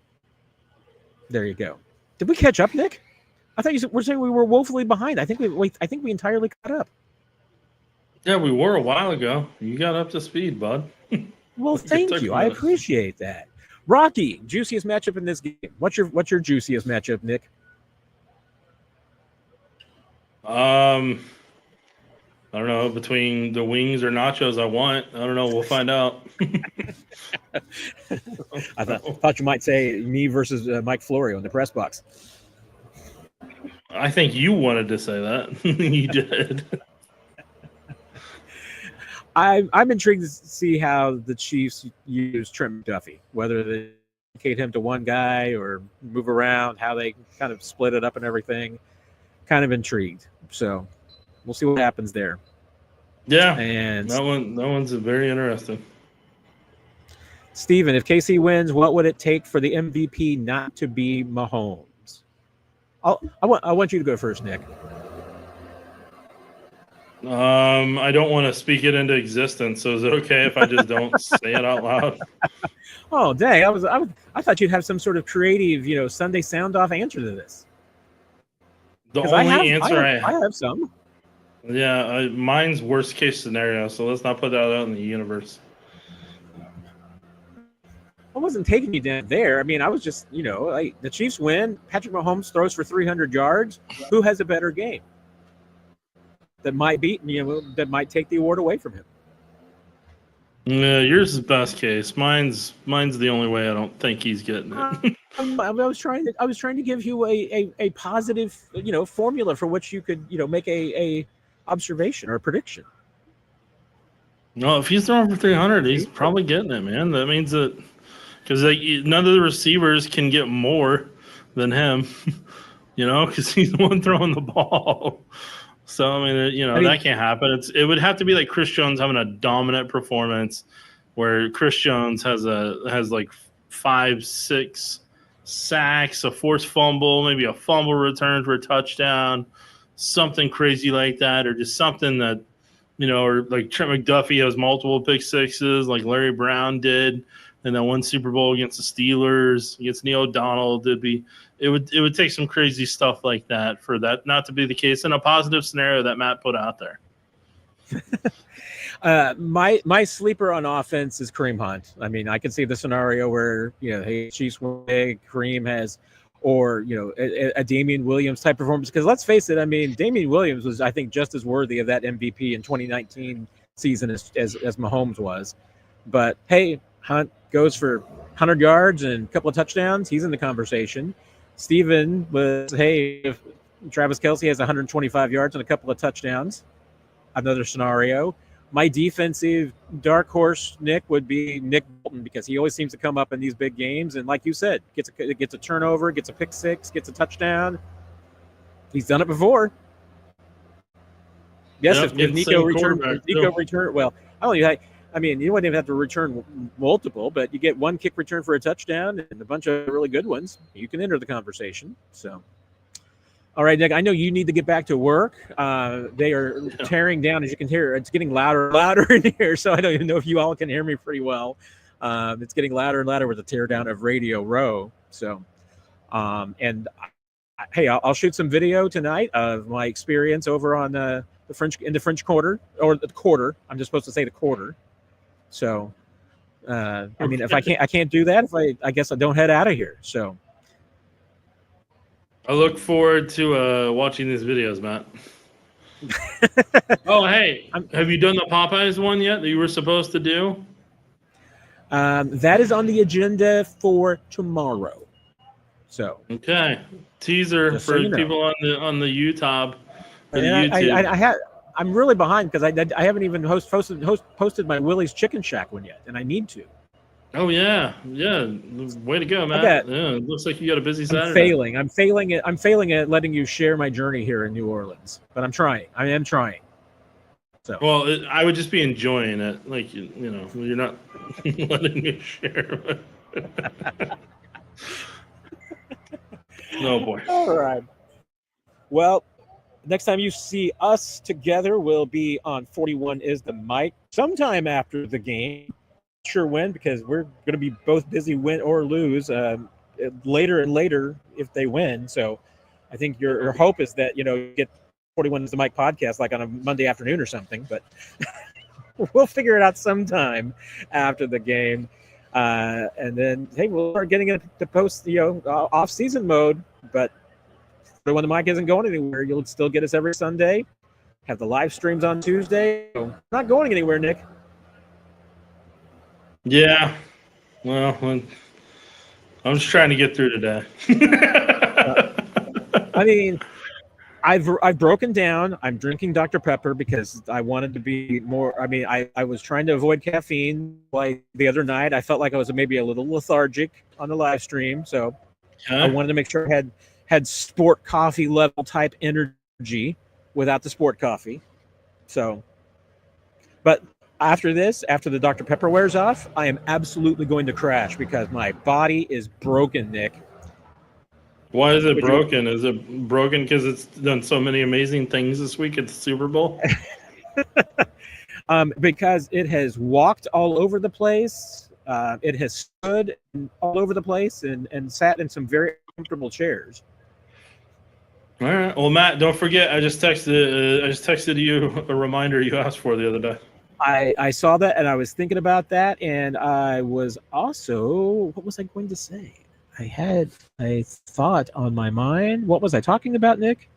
there you go. Did we catch up, Nick? I thought you were saying we were woefully behind. I think we entirely caught up. Yeah, we were a while ago. You got up to speed, bud. Well, thank you. I appreciate that. Rocky, juiciest matchup in this game. What's your juiciest matchup, Nick? I don't know, between the wings or nachos I want. I don't know. We'll find out. I thought you might say me versus Mike Florio in the press box. I think you wanted to say that. You did. I'm intrigued to see how the Chiefs use Trent McDuffie, whether they dedicate him to one guy or move around, how they kind of split it up and everything. Kind of intrigued. So we'll see what happens there. Yeah, and that one's very interesting. Steven, if KC wins, what would it take for the MVP not to be Mahomes? I want you to go first, Nick. I don't want to speak it into existence, so is it okay if I just don't say it out loud? Oh, dang! I thought you'd have some sort of creative, Sunday sound off answer to this. The only answer I have some. Yeah, mine's worst case scenario, so let's not put that out in the universe. I wasn't taking you down there. I mean, I was just, like the Chiefs win. Patrick Mahomes throws for 300 yards. Who has a better game? That might that might take the award away from him. Yeah, yours is best case. Mine's the only way I don't think he's getting it. I was trying to give you a positive, formula for which you could, make a observation or a prediction. No, if he's throwing for 300, he's probably getting it, man. That means that because none of the receivers can get more than him, because he's the one throwing the ball. So I mean, that can't happen. It would have to be like Chris Jones having a dominant performance, where Chris Jones has like 5-6 sacks, a forced fumble, maybe a fumble return for a touchdown, something crazy like that, or just something that, or like Trent McDuffie has multiple pick sixes, like Larry Brown did, and that one Super Bowl against the Steelers, against Neil O'Donnell. It would take some crazy stuff like that for that not to be the case in a positive scenario that Matt put out there. My sleeper on offense is Kareem Hunt. I mean, I can see the scenario where, hey, Chiefs win big, Kareem has, or, a Damian Williams type performance. Because let's face it, I mean, Damian Williams was, I think, just as worthy of that MVP in 2019 season as Mahomes was. But, hey, Hunt goes for 100 yards and a couple of touchdowns. He's in the conversation. Steven was, hey, if Travis Kelce has 125 yards and a couple of touchdowns, another scenario. My defensive dark horse, Nick, would be Nick Bolton, because he always seems to come up in these big games. And like you said, gets a turnover, gets a pick six, gets a touchdown. He's done it before. Yes, if Nico returned, well, I mean, you wouldn't even have to return multiple, but you get one kick return for a touchdown and a bunch of really good ones. You can enter the conversation. So, all right, Nick, I know you need to get back to work. They are tearing down, as you can hear. It's getting louder and louder in here, so I don't even know if you all can hear me pretty well. It's getting louder and louder with the teardown of Radio Row. So, hey, I'll shoot some video tonight of my experience over on the French Quarter, or the Quarter. I'm just supposed to say the Quarter. So, I mean, if I can't do that, I guess I don't head out of here. So, I look forward to watching these videos, Matt. Oh, hey, have you done the Popeyes one yet that you were supposed to do? That is on the agenda for tomorrow. So, okay, teaser for people on the YouTube. I'm really behind because I haven't even posted my Willie's Chicken Shack one yet, and I need to. Oh yeah. Way to go, Matt. It looks like you got a busy Saturday. I'm failing at letting you share my journey here in New Orleans, but I'm trying. I am trying. So. Well, I would just be enjoying it, like you're not letting me share. No boy. All right. Well, next time you see us together will be on 41 is the mic, sometime after the game. Not sure when, because we're going to be both busy, win or lose, later and later if they win. So I think your hope is that, you get 41 is the mic podcast like on a Monday afternoon or something, but we'll figure it out sometime after the game. And then, hey, we'll start getting it to post, off-season mode, but when the mic isn't going anywhere, you'll still get us every Sunday. Have the live streams on Tuesday. So not going anywhere, Nick. Yeah. Well, I'm just trying to get through today. I mean, I've broken down. I'm drinking Dr. Pepper because I wanted to be more. I mean, I was trying to avoid caffeine. Like the other night, I felt like I was maybe a little lethargic on the live stream. So I wanted to make sure I had sport coffee level type energy without the sport coffee. So, but after the Dr. Pepper wears off, I am absolutely going to crash because my body is broken, Nick. Why is it broken? Is it broken because it's done so many amazing things this week at the Super Bowl? Because it has walked all over the place. It has stood all over the place and sat in some very comfortable chairs. All right. Well, Matt, don't forget. I just texted you a reminder you asked for the other day. I saw that and I was thinking about that, and I was also, what was I going to say? I had a thought on my mind. What was I talking about, Nick?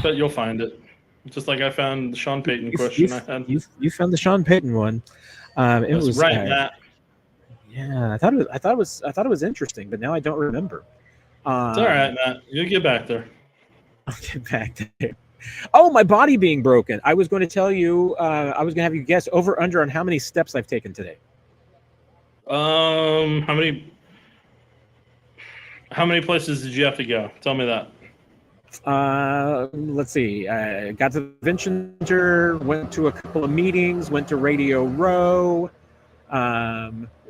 But you'll find it. Just like I found the Sean Payton question I had. You found the Sean Payton one. It That's was right, Matt. Yeah, I thought it was interesting, but now I don't remember. It's all right, Matt. You'll get back there. I'll get back there. Oh, my body being broken. I was going to tell you. I was going to have you guess over under on how many steps I've taken today. How many places did you have to go? Tell me that. Let's see. I got to the convention center, went to a couple of meetings, went to Radio Row,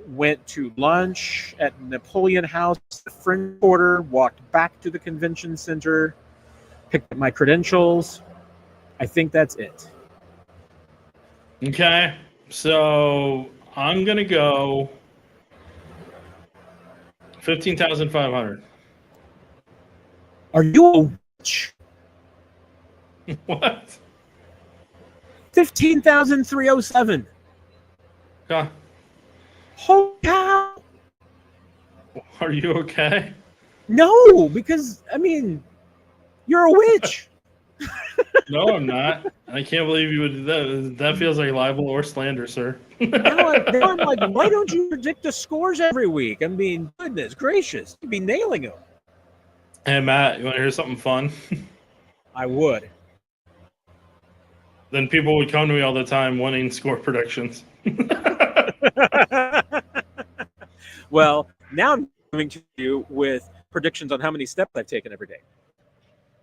went to lunch at Napoleon House, the French Quarter, walked back to the convention center, picked up my credentials. I think that's it. Okay, so I'm gonna go 15,500. Are you a witch? What? 15,307. Yeah. Holy cow! Are you okay? No, because I mean, you're a witch. No, I'm not. I can't believe you would do that. That feels like libel or slander, sir. Now I'm like, why don't you predict the scores every week? I mean, goodness gracious, you'd be nailing them. Hey, Matt, you want to hear something fun? I would. Then people would come to me all the time wanting score predictions. Well, now I'm coming to you with predictions on how many steps I've taken every day.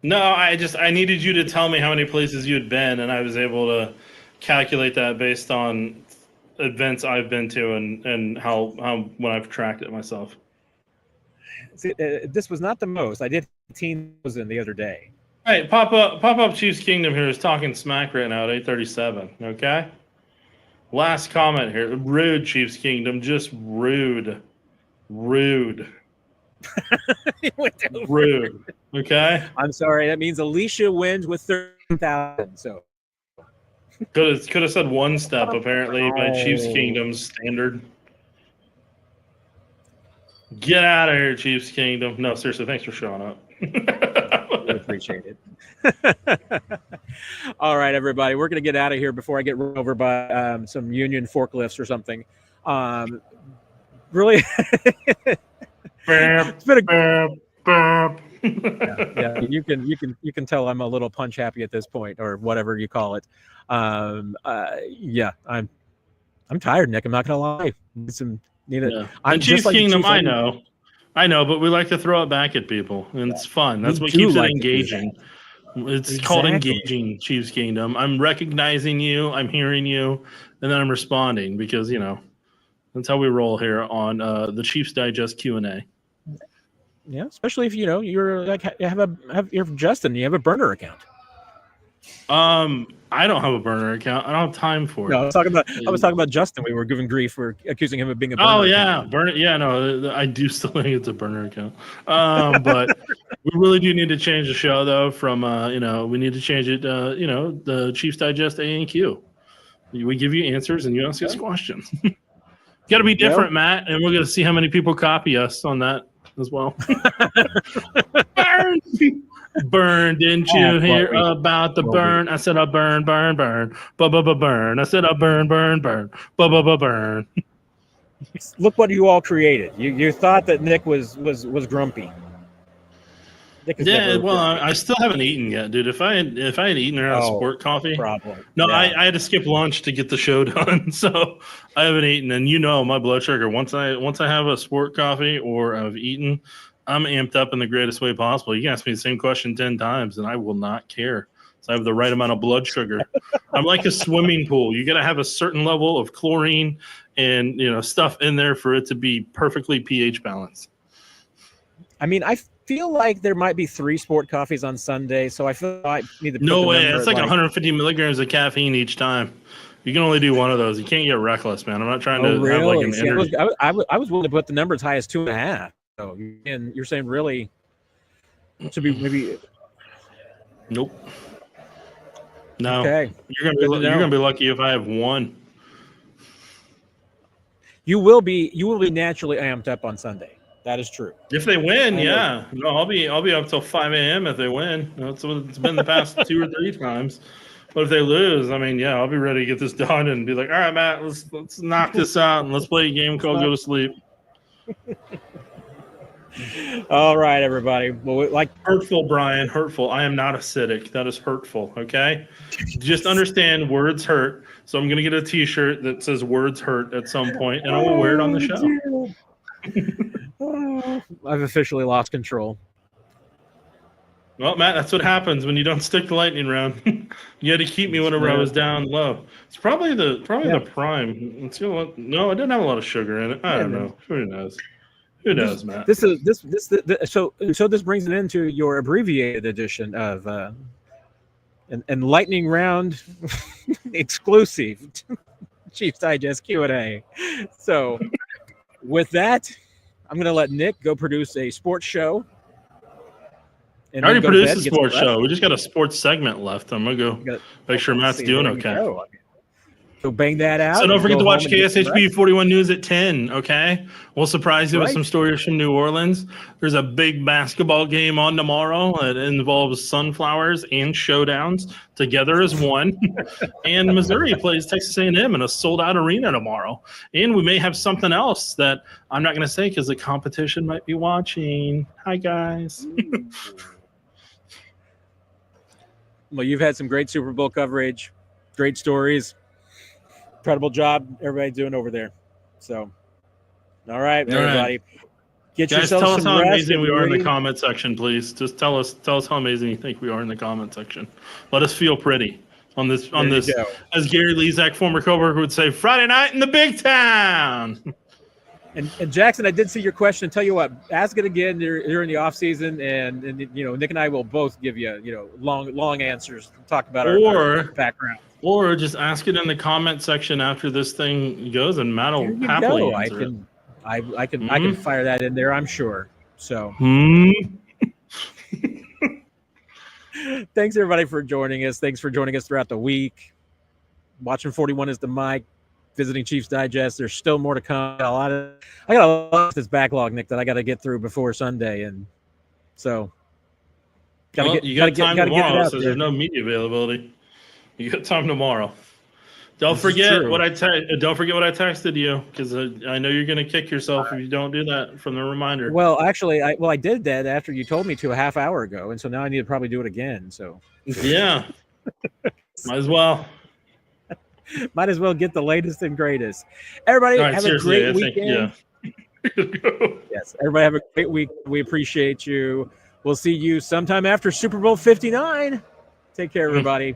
No, I needed you to tell me how many places you had been, and I was able to calculate that based on events I've been to and how when I've tracked it myself. See, this was not the most. I did 18,000 the other day. Hey, pop up Chiefs Kingdom here is talking smack right now at 8:37. Okay. Last comment here. Rude, Chiefs Kingdom. Just rude. Rude. Rude. Okay. I'm sorry. That means Alicia wins with 13,000. So could have said one step apparently by Chiefs Kingdom's standard. Get out of here, Chiefs Kingdom. No, seriously, thanks for showing up. We appreciate it. All right, everybody. We're going to get out of here before I get run over by some union forklifts or something. Really, it's been yeah, you can tell I'm a little punch happy at this point, or whatever you call it. Yeah, I'm tired, Nick. I'm not going to lie. I'm Chiefs like Kingdom. I know, but we like to throw it back at people, and it's fun. That's what keeps it engaging. It's called engaging, Chiefs Kingdom. I'm recognizing you, I'm hearing you, and then I'm responding because that's how we roll here on the Chiefs Digest Q&A. Yeah, especially if you're like you're Justin. You have a burner account. I don't have a burner account. I don't have time for it. No, I was talking about Justin. We were giving grief for accusing him of being a burner. Oh yeah, burner. Yeah, no, I do still think it's a burner account. But we really do need to change the show though. From we need to change it. The Chiefs Digest A and Q. We give you answers and you ask us questions. Got to be different, Matt, and we're gonna see how many people copy us on that as well. Burn, didn't you hear about the burn? I said I burn. Burn. I said I burn. Burn. Look what you all created. You thought that Nick was grumpy. Yeah, well, I still haven't eaten yet, dude. If I had eaten or had a sport coffee, problem. No, yeah. I had to skip lunch to get the show done, so I haven't eaten. And my blood sugar. Once I have a sport coffee or I've eaten, I'm amped up in the greatest way possible. You can ask me the same question 10 times, and I will not care. So I have the right amount of blood sugar. I'm like a swimming pool. You got to have a certain level of chlorine and stuff in there for it to be perfectly pH balanced. I mean, I feel like there might be 3 sport coffees on Sunday, so I feel like I need to put no way. It's like 150 milligrams of caffeine each time. You can only do one of those. You can't get reckless, man. I'm not trying to have like an energy. I was willing to put the number as high as 2.5. So, and you're saying really to be maybe? Nope. No. Okay. You're gonna be lucky if I have one. You will be naturally amped up on Sunday. That is true. If they win, yeah. No, I'll be up till 5 a.m. if they win. That's what it's been the past 2 or 3 times. But if they lose, I mean, yeah, I'll be ready to get this done and be like, all right, Matt, let's knock this out and let's play a game called Go to Sleep. All right, everybody. Well, hurtful, Brian, hurtful. I am not acidic. That is hurtful. Okay, just understand words hurt. So I'm gonna get a T-shirt that says "Words Hurt" at some point, and I will wear it on the show. I've officially lost control. Well, Matt, that's what happens when you don't stick the lightning round. You had to keep me whenever I was down low. It's probably the prime. No, it didn't have a lot of sugar in it. I don't know. Who knows? Who knows, Matt? So this brings it into your abbreviated edition of an lightning round exclusive Chiefs Digest Q&A. So with that, I'm going to let Nick go produce a sports show. I already produced a sports show. We just got a sports segment left. I'm going to go make sure Matt's doing okay. So bang that out. So don't forget to watch KSHB 41 News at 10, okay? We'll surprise you with some stories from New Orleans. There's a big basketball game on tomorrow that involves sunflowers and showdowns together as one. And Missouri plays Texas A&M in a sold-out arena tomorrow. And we may have something else that I'm not going to say because the competition might be watching. Hi, guys. Well, you've had some great Super Bowl coverage, great stories. Incredible job everybody doing over there. So, all right, everybody. Get yourself tell us how amazing we are in the comment section, please. Just tell us how amazing you think we are in the comment section. Let us feel pretty on this. As Gary Lezak, former coworker, would say, Friday night in the big town. And Jackson, I did see your question. Tell you what, ask it again during the off season, and Nick and I will both give you long answers. Talk about our background. Or just ask it in the comment section after this thing goes, and Matt will happily answer it. I can fire that in there, I'm sure. So, thanks everybody for joining us. Thanks for joining us throughout the week. Watching 41 is the mic. Visiting Chiefs Digest. There's still more to come. I got a lot of this backlog, Nick, that I got to get through before Sunday, and so you got time tomorrow. So there's no media availability. You got time tomorrow. Don't forget what I texted you, because I know you're going to kick yourself if you don't do that from the reminder. Well, actually, I did that after you told me to a half hour ago, and so now I need to probably do it again. So yeah, might as well. Might as well get the latest and greatest. Everybody have a great weekend. Yes, everybody have a great week. We appreciate you. We'll see you sometime after Super Bowl 59. Take care, everybody.